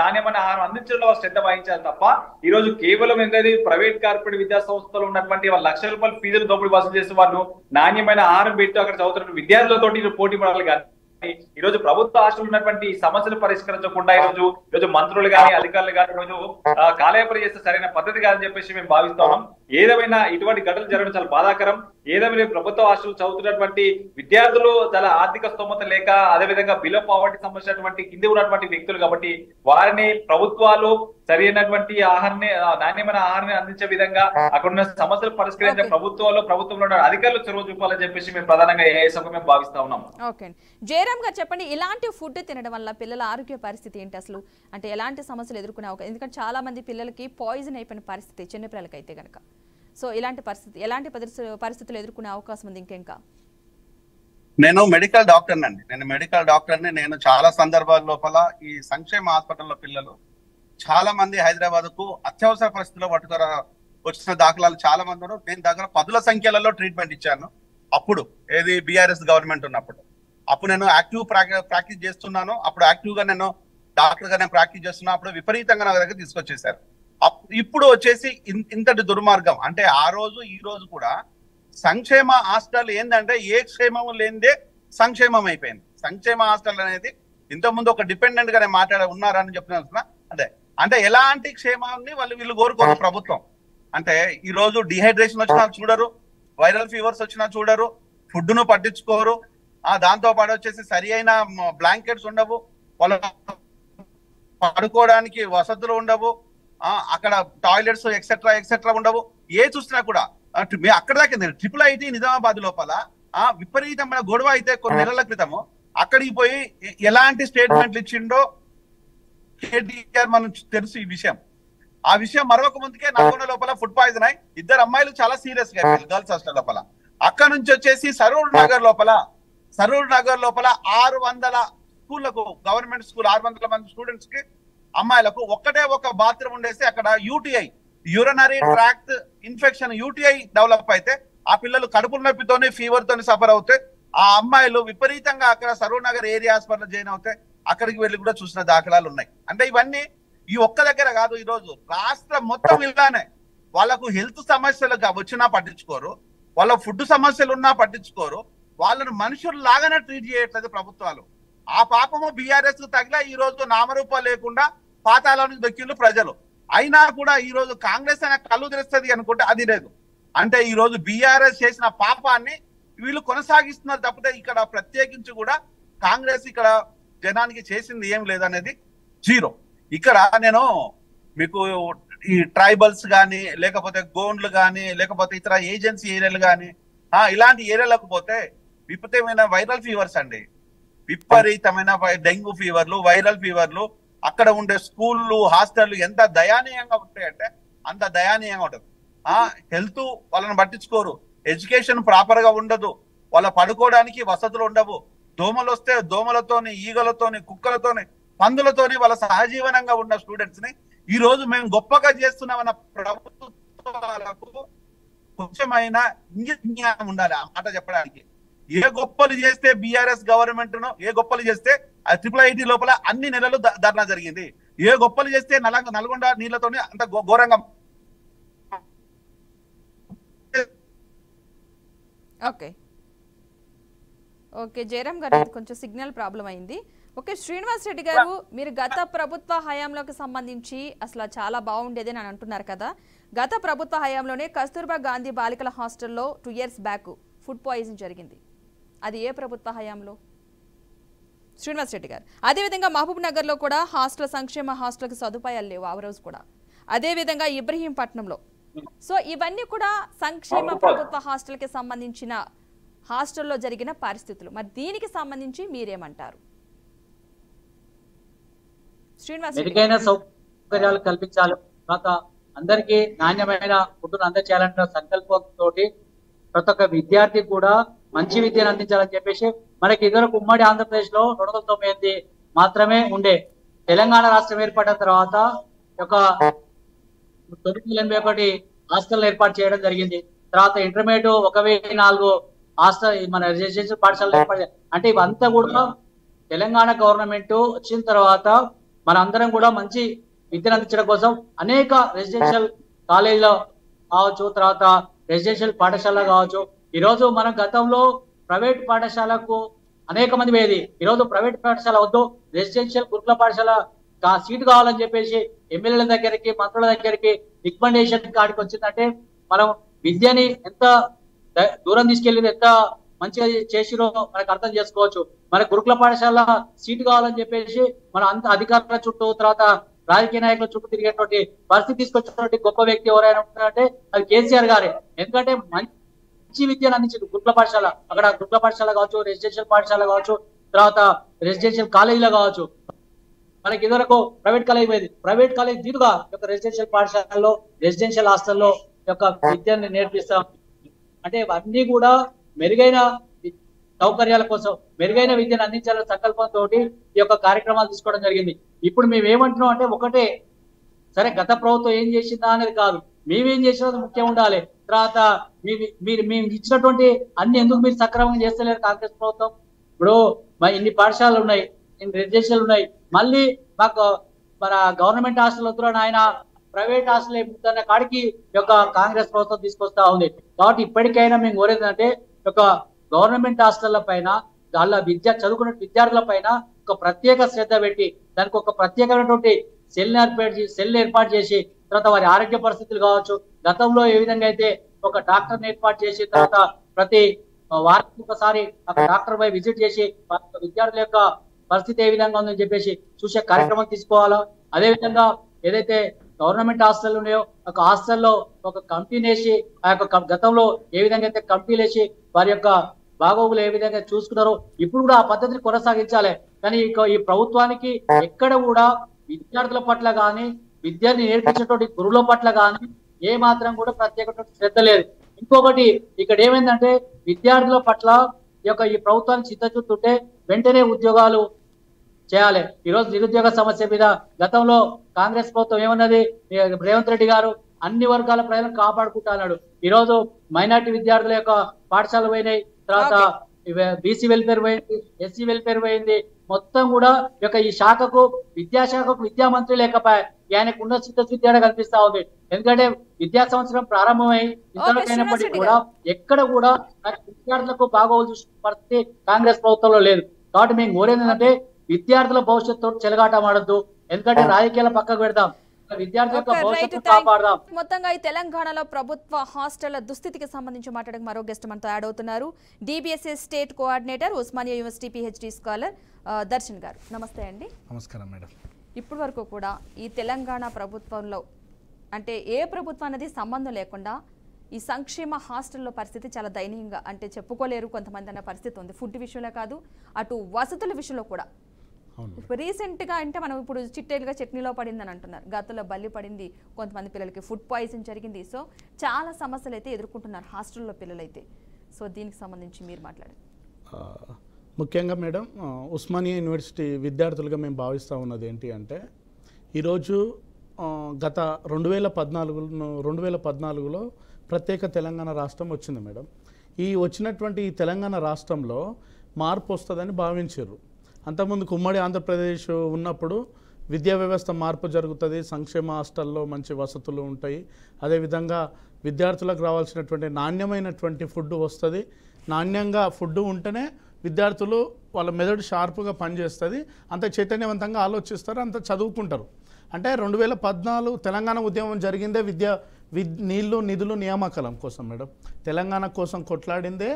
నాణ్యమైన ఆహారం అందించడంలో శ్రద్ధ వహించాలి తప్ప ఈ రోజు కేవలం ఏంటంటే ప్రైవేట్ కార్పొరేట్ విద్యా సంస్థలు ఉన్నటువంటి వాళ్ళ లక్షల రూపాయల ఫీజులు దోపిడీ వసూలు చేసే వాళ్ళు నాణ్యమైన ఆహారం పెట్టి అక్కడ చదువుతున్న విద్యార్థులతోటి పోటీ పడాలి. కానీ ఈ రోజు ప్రభుత్వ హాస్టల్ ఉన్నటువంటి సమస్యలు పరిష్కరించకుండా ఈ రోజు మంత్రులు గాని అధికారులు గాని ఈ రోజు కాలయాపన చేస్తే సరైన పద్ధతి కాదని చెప్పేసి మేము భావిస్తున్నాం. ఏదేమైనా ఇటువంటి ఘటనలు జరగడం చాలా బాధాకరం. ఏదేమైనా ప్రభుత్వ హాస్టల్ చదువుతున్నటువంటి విద్యార్థులు చాలా ఆర్థిక స్తోమత లేక అదేవిధంగా బిలో పావర్టీ సంబంధించినటువంటి కింద ఉన్నటువంటి వ్యక్తులు కాబట్టి వారిని ప్రభుత్వాలు సరైనటువంటి ఆహారాన్ని నాణ్యమైన ఆహారాన్ని అందించే విధంగా అక్కడ ఉన్న సమస్యలు పరిష్కరించే ప్రభుత్వంలో అధికారులు చొరవ చూపాలని చెప్పేసి మేము ప్రధానంగా మేము భావిస్తా ఉన్నాం. ఓకే జయరామ్ గారు చెప్పండి, ఇలాంటి ఫుడ్ తినడం వల్ల పిల్లల ఆరోగ్య పరిస్థితి ఏంటి అసలు, అంటే ఎలాంటి సమస్యలు ఎదుర్కొనే అవకాశం, ఎందుకంటే చాలా మంది పిల్లలకి పాయిజన్ అయిపోయిన పరిస్థితి చిన్నపిల్లలకి అయితే కనుక, సో ఇలాంటి ఎలాంటి పరిస్థితులు ఎదుర్కొనే అవకాశం ఉంది ఇంకా? నేను మెడికల్ డాక్టర్ని. నేను చాలా సందర్భాల లోపల ఈ సంక్షేమ హాస్పిటల్లో పిల్లలు చాలా మంది హైదరాబాద్ కు అత్యవసర పరిస్థితుల్లో వచ్చిన దాఖలాలు చాలా మంది ఉన్నారు. నేను దగ్గర 10ల సంఖ్యలలో ట్రీట్మెంట్ ఇచ్చాను. అప్పుడు ఏది బీఆర్ఎస్ గవర్నమెంట్ ఉన్నప్పుడు అప్పుడు నేను యాక్టివ్ ప్రాక్టీస్ చేస్తున్నాను. అప్పుడు యాక్టివ్ గా నేను డాక్టర్ గా నేను ప్రాక్టీస్ చేస్తున్నా. అప్పుడు విపరీతంగా నా దగ్గర తీసుకొచ్చేసారు. ఇప్పుడు వచ్చేసి ఇంతటి దుర్మార్గం అంటే ఆ రోజు ఈ రోజు కూడా సంక్షేమ హాస్టల్ ఏంటంటే ఏ క్షేమం లేనిదే సంక్షేమం అయిపోయింది. సంక్షేమ హాస్టల్ అనేది ఇంతకుముందు ఒక డిపెండెంట్ గానే ఉన్నారని చెప్తున్నా. అదే అంటే ఎలాంటి క్షేమాన్ని వీళ్ళు కోరుకోరు ప్రభుత్వం. అంటే ఈ రోజు డిహైడ్రేషన్ వచ్చినా చూడరు, వైరల్ ఫీవర్స్ వచ్చినా చూడరు, ఫుడ్ ను పట్టించుకోరు. దాంతో పాటు వచ్చేసి సరి అయిన బ్లాంకెట్స్ ఉండవు, వాళ్ళ పడుకోవడానికి వసతులు ఉండవు, అక్కడ టాయిలెట్స్ ఎక్సెట్రా ఉండవు. ఏ చూసినా కూడా అక్కడ దాకా IIIT నిజామాబాద్ లోపల విపరీతమైన గొడవ అయితే కొన్ని నెలల క్రితము అక్కడికి పోయి ఎలాంటి స్టేట్మెంట్లు ఇచ్చిండో కేటీఆర్ మనం తెలుసు. ఈ విషయం ఆ విషయం మరొక ముందుకే నల్గొండ లోపల ఫుడ్ పాయిజన్ అయి 2 అమ్మాయిలు చాలా సీరియస్ గా గర్ల్స్ హాస్టల్ లోపల. అక్కడ నుంచి వచ్చేసి సరూర్ నగర్ లోపల 600 స్కూళ్లకు గవర్నమెంట్ స్కూల్ 600 మంది స్టూడెంట్స్ కి అమ్మాయిలకు ఒక్కటే ఒక బాత్రూమ్ ఉండేసి అక్కడ UTI urinary tract infection UTI develop అయితే ఆ పిల్లలు కడుపు నొప్పితోని ఫీవర్ తోని సఫర్ అవుతే ఆ అమ్మాయిలు విపరీతంగా అక్కడ Saroor Nagar area hospital join అవుతే అక్కడికి వెళ్ళి కూడా చూసిన దాఖలాలు ఉన్నాయి. అంటే ఇవన్నీ ఈ ఒక్క దగ్గర కాదు, ఈ రోజు రాష్ట్రం మొత్తం ఇలానే. వాళ్ళకు హెల్త్ సమస్యలు వచ్చినా పట్టించుకోరు, వాళ్ళ ఫుడ్ సమస్యలు ఉన్నా పట్టించుకోరు, వాళ్ళను మనుషులు లాగానే ట్రీట్ చేయట్లేదు ప్రభుత్వాలు. ఆ పాపము బీఆర్ఎస్ తగిలా ఈ రోజు నామరూపాలు లేకుండా పాతాళానికి దొక్కిండ్రు ప్రజలు. అయినా కూడా ఈ రోజు కాంగ్రెస్ అనే కళ్ళు తెరుస్తుంది అనుకుంటే అది లేదు. అంటే ఈ రోజు బీఆర్ఎస్ చేసిన పాపాన్ని వీళ్ళు కొనసాగిస్తున్నారు తప్పితే ఇక్కడ ప్రత్యేకించి కూడా కాంగ్రెస్ ఇక్కడ జనానికి చేసింది ఏం లేదనేది జీరో. ఇక్కడ నేను మీకు ఈ ట్రైబల్స్ కానీ లేకపోతే గోండ్లు కానీ లేకపోతే ఇతర ఏజెన్సీ ఏరియాలు కానీ ఇలాంటి ఏరియాలకు పోతే విపరీతమైన వైరల్ ఫీవర్స్ అండి, విపరీతమైన డెంగ్యూ ఫీవర్లు, వైరల్ ఫీవర్లు. అక్కడ ఉండే స్కూళ్ళు హాస్టళ్ళు ఎంత దయానీయంగా ఉంటాయంటే అంత దయానీయంగా ఉంటుంది. హెల్త్ వాళ్ళని పట్టించుకోరు, ఎడ్యుకేషన్ ప్రాపర్ గా ఉండదు, వాళ్ళ పడుకోవడానికి వసతులు ఉండవు, దోమలు వస్తే దోమలతోని, ఈగలతోని, కుక్కలతోని, పందులతోని వాళ్ళ సహజీవనంగా ఉన్న స్టూడెంట్స్ ని ఈ రోజు మేము గొప్పగా చేస్తున్నామన్న ప్రభుత్వాలకు కొంచెమైనా ఇంగితం ఉండాలి ఆ మాట చెప్పడానికి. ఏ గొప్పలు చేస్తే బీఆర్ఎస్ గవర్నమెంట్ ను, ఏ గొప్పలు చేస్తే IIIT లోపల అన్ని నెలలు ధర్నా జరిగింది. ఏ గొప్పలు చేస్తే నల్గొండ నీళ్లతోని అంత ఘోరంగా. ఓకే ఓకే జయరామ్ గారు, కొంచెం సిగ్నల్ ప్రాబ్లం అయింది. ఓకే శ్రీనివాస్ రెడ్డి గారు, మీరు గత ప్రభుత్వ హయాంలోకి సంబంధించి అసలు చాలా బాగుండేది అని అంటున్నారు కదా. గత ప్రభుత్వ హయాంలోనే కస్తూర్బా గాంధీ బాలికల హాస్టల్లో 2 years బ్యాక్ ఫుడ్ పాయిజన్ జరిగింది. అది ఏ ప్రభుత్వ హయాంలో? శ్రీనివాస్ రెడ్డి గారు. అదేవిధంగా మహబూబ్ నగర్లో కూడా సంక్షేమ హాస్టల్కి సదుపాయాలు లేవు ఆ రోజు కూడా. అదేవిధంగా ఇబ్రహీంపట్నంలో. సో ఇవన్నీ కూడా సంక్షేమ ప్రభుత్వ హాస్టల్కి సంబంధించిన హాస్టల్లో జరిగిన పరిస్థితులు. మరి దీనికి సంబంధించి మీరేమంటారు? శ్రీనివాస్ మెరుగైన సౌకర్యాలు కల్పించాలి, తర్వాత అందరికీ నాణ్యమైన ఫుడ్ను అందజేయాలన్న సంకల్పంతో ప్రతి ఒక్క విద్యార్థి కూడా మంచి విద్యను అందించాలని చెప్పేసి మనకి ఇదివరకు ఉమ్మడి ఆంధ్రప్రదేశ్ లో 298 మాత్రమే ఉండే. తెలంగాణ రాష్ట్రం ఏర్పడిన తర్వాత ఒక 981 హాస్టల్ ఏర్పాటు చేయడం జరిగింది. తర్వాత ఇంటర్మీడియట్ 1004 హాస్టల్ మన రెసిడెన్షియల్ పాఠశాలలు ఏర్పాటు. అంటే ఇవంతా కూడా తెలంగాణ గవర్నమెంట్ వచ్చిన తర్వాత మన అందరం కూడా మంచి విద్యను అందించడం కోసం అనేక రెసిడెన్షియల్ కాలేజీలో కావచ్చు, తర్వాత రెసిడెన్షియల్ పాఠశాల కావచ్చు. ఈరోజు మనం గతంలో ప్రైవేట్ పాఠశాలకు అనేక మంది పోయేది. ఈరోజు ప్రైవేట్ పాఠశాల వద్దు, రెసిడెన్షియల్ గురుకుల పాఠశాల సీటు కావాలని చెప్పేసి ఎమ్మెల్యేల దగ్గరికి, మంత్రుల దగ్గరికి రికమెండేషన్ కాడికి వచ్చిందంటే మనం విద్యని ఎంత దూరం తీసుకెళ్ళి ఎంత మంచిగా చేసిరో మనకు అర్థం చేసుకోవచ్చు. మన గురుకుల పాఠశాల సీటు కావాలని చెప్పేసి మన అంత అధికారుల చుట్టూ, తర్వాత రాజకీయ నాయకుల చుట్టూ తిరిగేటువంటి పరిస్థితి తీసుకొచ్చినటువంటి గొప్ప వ్యక్తి ఎవరైనా ఉంటారంటే అది కేసీఆర్ గారే. ఎందుకంటే మంచి విద్యను అందించింది గురుకుల పాఠశాల. అక్కడ గురుకుల పాఠశాల కావచ్చు, రెసిడెన్షియల్ పాఠశాల కావచ్చు, తర్వాత రెసిడెన్షియల్ కాలేజీలో కావచ్చు. మనకి ఇదివరకు ప్రైవేట్ కాలేజ్ పోయేది. ప్రైవేట్ కాలేజ్ దీటుగా యొక్క రెసిడెన్షియల్ పాఠశాలలో, రెసిడెన్షియల్ హాస్టల్లో యొక్క విద్యను నేర్పిస్తాం. అంటే ఇవన్నీ కూడా మెరుగైన సౌకర్యాల కోసం, మెరుగైన విద్యను అందించాలనే సంకల్పంతో ఈ యొక్క కార్యక్రమాలు తీసుకోవడం జరిగింది. ఇప్పుడు మేము ఏమంటున్నాం అంటే ఒకటే, సరే గత ప్రభుత్వం ఏం చేసిందా అనేది కాదు, మేమేం చేసినది ముఖ్యం ఉండాలి. తర్వాత మేము ఇచ్చినటువంటి అన్ని ఎందుకు మీరు సక్రమంగా చేస్తలేరు కాంగ్రెస్ ప్రభుత్వం? ఇప్పుడు ఇన్ని పాఠశాలలు ఉన్నాయి, ఇన్ని రెసిడెన్షియల్ ఉన్నాయి, మళ్ళీ మాకు మన గవర్నమెంట్ హాస్టల్ వద్దురని ఆయన ప్రైవేట్ హాస్టల్ ఏముందన్న కాడికి యొక్క కాంగ్రెస్ ప్రభుత్వం తీసుకొస్తా ఉంది. కాబట్టి ఇప్పటికైనా మేము కోరేది అంటే ఒక గవర్నమెంట్ హాస్టళ్ల పైన, వాళ్ళ చదువుకున్న విద్యార్థుల పైన ఒక ప్రత్యేక శ్రద్ధ పెట్టి దానికి ఒక ప్రత్యేకమైనటువంటి సెల్ ఏర్పాటు చేసి, తర్వాత వారి ఆరోగ్య పరిస్థితులు కావచ్చు, గతంలో ఏ విధంగా అయితే ఒక డాక్టర్ ఏర్పాటు చేసి, తర్వాత ప్రతి వారానికి ఒకసారి ఒక డాక్టర్ పై విజిట్ చేసి విద్యార్థుల యొక్క పరిస్థితి ఏ విధంగా ఉందని చెప్పేసి చూసే కార్యక్రమం తీసుకోవాలా. అదే విధంగా ఏదైతే గవర్నమెంట్ హాస్టల్ ఉన్నాయో ఒక హాస్టల్లో ఒక కమిటీని వేసి, ఆ యొక్క గతంలో ఏ విధంగా అయితే కమిటీలు వేసి వారి యొక్క బాగోగులు ఏ విధంగా చూసుకున్నారో ఇప్పుడు కూడా ఆ పద్ధతిని కొనసాగించాలి. కానీ ఈ ప్రభుత్వానికి ఎక్కడ కూడా విద్యార్థుల పట్ల గాని, విద్యని నేర్పించేటువంటి గురువుల పట్ల గాని ఏ మాత్రం కూడా ప్రత్యేకమైన శ్రద్ధ లేదు. ఇంకొకటి ఇక్కడ ఏమైందంటే విద్యార్థుల పట్ల ఈ ప్రభుత్వానికి చిత్తశుద్ధి వెంటనే ఉద్యోగాలు చేయాలి. ఈరోజు నిరుద్యోగ సమస్య మీద గతంలో కాంగ్రెస్ ప్రభుత్వం ఏమన్నది, రేవంత్ రెడ్డి గారు అన్ని వర్గాల ప్రజలను కాపాడుకుంటా అన్నాడు. ఈరోజు మైనార్టీ విద్యార్థుల యొక్క పాఠశాలలు పోయినాయి, తర్వాత బీసీ వెల్ఫేర్ పోయింది, ఎస్సీ వెల్ఫేర్ పోయింది. మొత్తం కూడా ఈ శాఖకు, విద్యాశాఖకు విద్యా మంత్రి లేకపోయా, ఆయనకు ఉన్న చిత్తశుద్ధి కనిపిస్తా ఉంది. ఎందుకంటే విద్యా సంవత్సరం ప్రారంభమై ఇంతవరకైనప్పటికీ కూడా ఎక్కడ కూడా విద్యార్థులకు బాగోలు చూసిన పరిస్థితి కాంగ్రెస్ ప్రభుత్వంలో లేదు. కాబట్టి మేము కోరేది ఏంటంటే విద్యార్థుల భవిష్యత్తు చెలగాటమాడద్దు, ఎందుకంటే రాజకీయాల పక్కకు పెడదాం, విద్యార్థుల యొక్క భవిష్యత్తు కాపాడదాం. మొత్తంగా ఈ తెలంగాణలో ప్రభుత్వ హాస్టళ్ల దుస్థితికి సంబంధించి మాట్లాడక మరో గెస్ట్ మనతో యాడ్ అవుతున్నారు. DBSS state coordinator, Osmania university PhD scholar Darshan గారు. నమస్తే అండి. నమస్కారం మేడం. ఇప్పటి వరకు కూడా ఈ తెలంగాణ ప్రభుత్వంలో అంటే ఏ ప్రభుత్వం అనేది సంబంధం లేకుండా ఈ సంక్షేమ హాస్టల్లో పరిస్థితి చాలా దయనీయంగా, అంటే చెప్పుకోలేరు కొంతమంది అన్న పరిస్థితి ఉంది. ఫుడ్ విషయంలో కాదు, అటు వసతుల విషయంలో కూడా. రీసెంట్గా అంటే మనం ఇప్పుడు చిట్టేలుగా చట్నీలో పడిందని అంటున్నారు, గతంలో బల్లి పడింది, కొంతమంది పిల్లలకి ఫుడ్ పాయిజన్ జరిగింది. సో చాలా సమస్యలు అయితే ఎదుర్కొంటున్నారు హాస్టల్లో పిల్లలైతే. సో దీనికి సంబంధించి మీరు మాట్లాడారు. ముఖ్యంగా మేడం ఉస్మానియా యూనివర్సిటీ విద్యార్థులుగా మేము భావిస్తూ ఉన్నది ఏంటి అంటే ఈరోజు గత 2014లో ప్రత్యేక తెలంగాణ రాష్ట్రం వచ్చింది మేడం. ఈ వచ్చినటువంటి ఈ తెలంగాణ రాష్ట్రంలో మార్పు వస్తుందని భావించారు. అంతకుముందుకు ఉమ్మడి ఆంధ్రప్రదేశ్ ఉన్నప్పుడు విద్యా వ్యవస్థ మార్పు జరుగుతుంది, సంక్షేమ హాస్టల్లో మంచి వసతులు ఉంటాయి, అదేవిధంగా విద్యార్థులకు రావాల్సినటువంటి నాణ్యమైనటువంటి ఫుడ్ వస్తుంది. నాణ్యంగా ఫుడ్ ఉంటేనే విద్యార్థులు వాళ్ళ మెదడు షార్ప్గా పనిచేస్తుంది, అంత చైతన్యవంతంగా ఆలోచిస్తారు, అంత చదువుకుంటారు. అంటే 2014 తెలంగాణ ఉద్యమం జరిగిందే నీళ్లు నిధులు నియామకాల కోసం మేడం. తెలంగాణ కోసం కొట్లాడిందే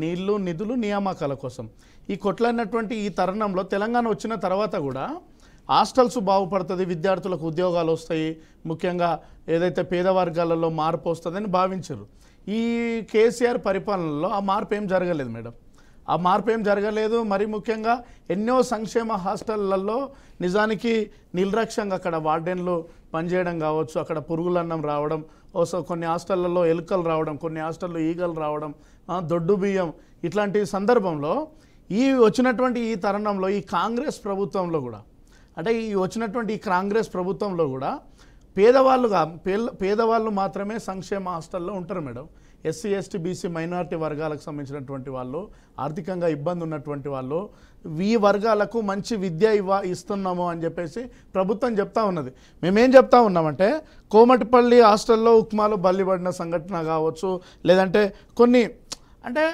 నీళ్లు నిధులు నియామకాల కోసం. ఈ కొట్లాడినటువంటి ఈ తరుణంలో తెలంగాణ వచ్చిన తర్వాత కూడా హాస్టల్స్ బాగుపడుతుంది, విద్యార్థులకు ఉద్యోగాలు వస్తాయి, ముఖ్యంగా ఏదైతే పేద వర్గాలలో మార్పు వస్తుందని భావించారు. ఈ కేసీఆర్ పరిపాలనలో ఆ మార్పు ఏం జరగలేదు మేడం. ఆ మార్పు ఏం జరగలేదు. మరి ముఖ్యంగా ఎన్నో సంక్షేమ హాస్టళ్లలో నిజానికి నిర్లక్ష్యంగా అక్కడ వార్డెన్లు పనిచేయడం కావచ్చు, అక్కడ పురుగులన్నం రావడం, కొన్ని హాస్టళ్లలో ఎలుకలు రావడం, కొన్ని హాస్టల్లో ఈగలు రావడం, దొడ్డు బియ్యం, ఇట్లాంటి సందర్భంలో ఈ వచ్చినటువంటి ఈ తరుణంలో ఈ కాంగ్రెస్ ప్రభుత్వంలో కూడా అంటే ఈ వచ్చినటువంటి ఈ కాంగ్రెస్ ప్రభుత్వంలో కూడా పేదవాళ్ళు మాత్రమే సంక్షేమ హాస్టల్లో ఉంటారు madam. SC ST BC minority వర్గాలకు సంబంధించినటువంటి వాళ్ళు, ఆర్థికంగా ఇబ్బంది ఉన్నటువంటి వాళ్ళు, ఈ వర్గాలకు మంచి విద్య ఇస్తున్నాము అని చెప్పేసి ప్రభుత్వం చెప్తా ఉన్నది. మేమేం చెప్తా ఉన్నామంటే కోమటిపల్లి హాస్టల్లో ఉప్మాలో బల్లిపడిన సంఘటన కావచ్చు, లేదంటే కొన్ని అంటే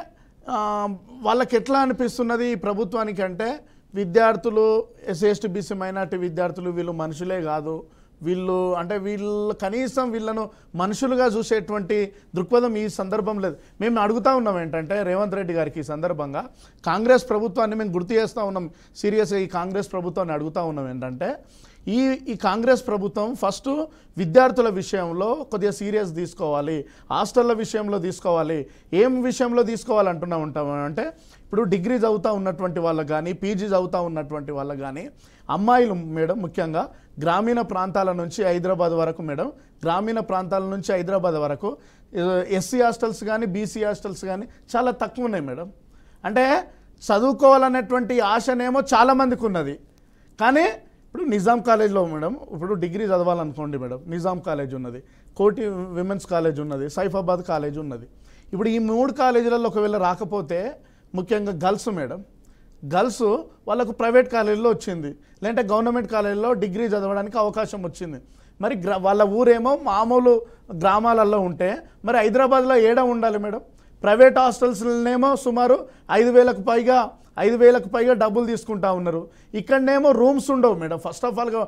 వాళ్ళకి ఎట్లా అనిపిస్తున్నది ఈ ప్రభుత్వానికి అంటే విద్యార్థులు ఎస్సీ ఎస్టీ బీసీ మైనారిటీ విద్యార్థులు వీళ్ళు మనుషులే కాదు, వీళ్ళు కనీసం వీళ్ళను మనుషులుగా చూసేటువంటి దృక్పథం ఈ సందర్భం లేదు. మేము అడుగుతూ ఉన్నాం ఏంటంటే రేవంత్ రెడ్డి గారికి ఈ సందర్భంగా కాంగ్రెస్ ప్రభుత్వాన్ని మేము గుర్తు చేస్తూ ఉన్నాం, సీరియస్గా ఈ కాంగ్రెస్ ప్రభుత్వాన్ని అడుగుతూ ఉన్నాం ఏంటంటే ఈ కాంగ్రెస్ ప్రభుత్వం ఫస్ట్ విద్యార్థుల విషయంలో కొద్దిగా సీరియస్ తీసుకోవాలి, హాస్టళ్ళ విషయంలో తీసుకోవాలి. ఏం విషయంలో ఉంటామంటే ఇప్పుడు డిగ్రీ చదువుతూ ఉన్నటువంటి వాళ్ళకు కానీ, పీజీ చదువుతూ ఉన్నటువంటి వాళ్ళకు కానీ అమ్మాయిలు మేడం ముఖ్యంగా గ్రామీణ ప్రాంతాల నుంచి హైదరాబాద్ వరకు మేడం, గ్రామీణ ప్రాంతాల నుంచి హైదరాబాద్ వరకు ఎస్సీ హాస్టల్స్ కానీ బీసీ హాస్టల్స్ కానీ చాలా తక్కువ ఉన్నాయి మేడం. అంటే చదువుకోవాలనేటువంటి ఆశనేమో చాలామందికి ఉన్నది, కానీ ఇప్పుడు నిజాం కాలేజ్లో మేడం ఇప్పుడు డిగ్రీ చదవాలనుకోండి మేడం, నిజాం కాలేజ్ ఉన్నది, కోటి విమెన్స్ కాలేజ్ ఉన్నది, సైఫాబాద్ కాలేజ్ ఉన్నది. ఇప్పుడు ఈ 3 కాలేజీలలో ఒకవేళ రాకపోతే ముఖ్యంగా గర్ల్స్ మేడం, గర్ల్స్ వాళ్ళకు ప్రైవేట్ కాలేజీలో వచ్చింది, లేదంటే గవర్నమెంట్ కాలేజీలో డిగ్రీ చదవడానికి అవకాశం వచ్చింది. మరి వాళ్ళ ఊరేమో మామూలు గ్రామాలలో ఉంటే మరి హైదరాబాద్లో ఉండాలి మేడం. ప్రైవేట్ హాస్టల్స్నేమో సుమారు 5,000కు పైగా డబ్బులు తీసుకుంటా ఉన్నారు. ఇక్కడనేమో రూమ్స్ ఉండవు మేడం. ఫస్ట్ ఆఫ్ ఆల్గా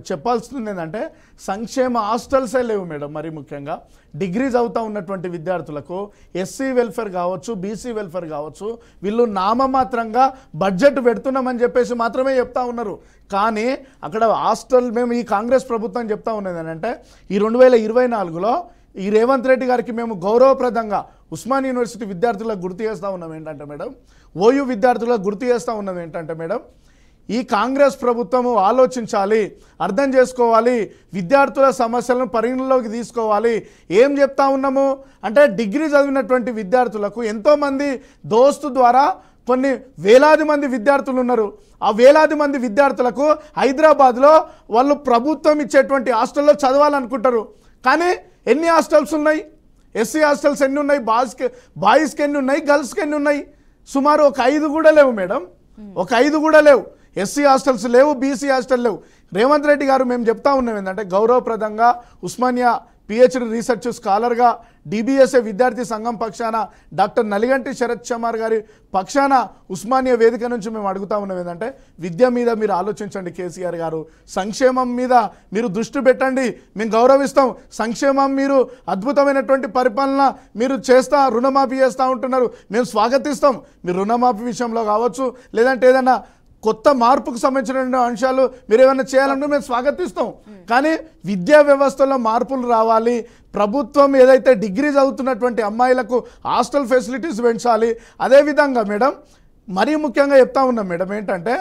చెప్పాల్సింది ఏంటంటే సంక్షేమ హాస్టల్సే లేవు మేడం. మరి ముఖ్యంగా డిగ్రీ చదువుతూ ఉన్నటువంటి విద్యార్థులకు ఎస్సీ వెల్ఫేర్ కావచ్చు, బీసీ వెల్ఫేర్ కావచ్చు, వీళ్ళు నామమాత్రంగా బడ్జెట్ పెడుతున్నామని చెప్పేసి మాత్రమే చెప్తా ఉన్నారు. కానీ అక్కడ హాస్టల్ మేము ఈ కాంగ్రెస్ ప్రభుత్వం చెప్తా ఉన్నది ఏంటంటే ఈ 2024లో ఈ రేవంత్ రెడ్డి గారికి మేము గౌరవప్రదంగా ఉస్మానియా యూనివర్సిటీ విద్యార్థులకు గుర్తు చేస్తూ ఉన్నాం ఏంటంటే మేడం, ఓయూ విద్యార్థులకు గుర్తు చేస్తూ ఉన్నాం ఏంటంటే మేడం, ఈ కాంగ్రెస్ ప్రభుత్వము ఆలోచించాలి, అర్థం చేసుకోవాలి, విద్యార్థుల సమస్యలను పరిగణలోకి తీసుకోవాలి. ఏం చెప్తా ఉన్నాము అంటే డిగ్రీ చదివినటువంటి విద్యార్థులకు ఎంతోమంది దోస్తు ద్వారా కొన్ని వేలాది మంది విద్యార్థులు ఉన్నారు. ఆ వేలాది మంది విద్యార్థులకు హైదరాబాద్లో వాళ్ళు ప్రభుత్వం ఇచ్చేటువంటి హాస్టల్లో చదవాలనుకుంటారు. కానీ ఎన్ని హాస్టల్స్ ఉన్నాయి? ఎస్సీ హాస్టల్స్ ఎన్ని ఉన్నాయి? బాయ్స్కి ఎన్ని ఉన్నాయి? గర్ల్స్కి ఎన్ని ఉన్నాయి? సుమారు ఒక 5 కూడా లేవు మేడం, ఒక 5 కూడా లేవు. ఎస్సీ హాస్టల్స్ లేవు, బీసీ హాస్టల్ లేవు. రేవంత్ రెడ్డి గారు మేము చెప్తా ఉన్నాం ఏంటంటే గౌరవప్రదంగా ఉస్మానియా పిహెచ్డి రీసెర్చ్ స్కాలర్గా డిబిఎస్ఏ విద్యార్థి సంఘం పక్షాన డాక్టర్ నలిగంటి శరత్ చమార్ గారి పక్షాన ఉస్మానియా వేదిక నుంచి మేము అడుగుతా ఉన్నాం ఏంటంటే విద్య మీద మీరు ఆలోచించండి కేసీఆర్ గారు, సంక్షేమం మీద మీరు దృష్టి పెట్టండి, మేము గౌరవిస్తాం. సంక్షేమం మీరు అద్భుతమైనటువంటి పరిపాలన మీరు రుణమాఫీ చేస్తూ ఉంటున్నారు, మేము స్వాగతిస్తాం. మీరు రుణమాఫీ విషయంలో కావచ్చు, లేదంటే ఏదైనా కొత్త మార్పుకు సంబంధించిన అంశాలు మీరు ఏమైనా చేయాలంటే మేము స్వాగతిస్తాం. కానీ విద్యా వ్యవస్థలో మార్పులు రావాలి. ప్రభుత్వం ఏదైతే డిగ్రీ చదువుతున్నటువంటి అమ్మాయిలకు హాస్టల్ ఫెసిలిటీస్ పెంచాలి. అదేవిధంగా మేడం మరీ ముఖ్యంగా చెప్తా ఉన్నాం మేడం ఏంటంటే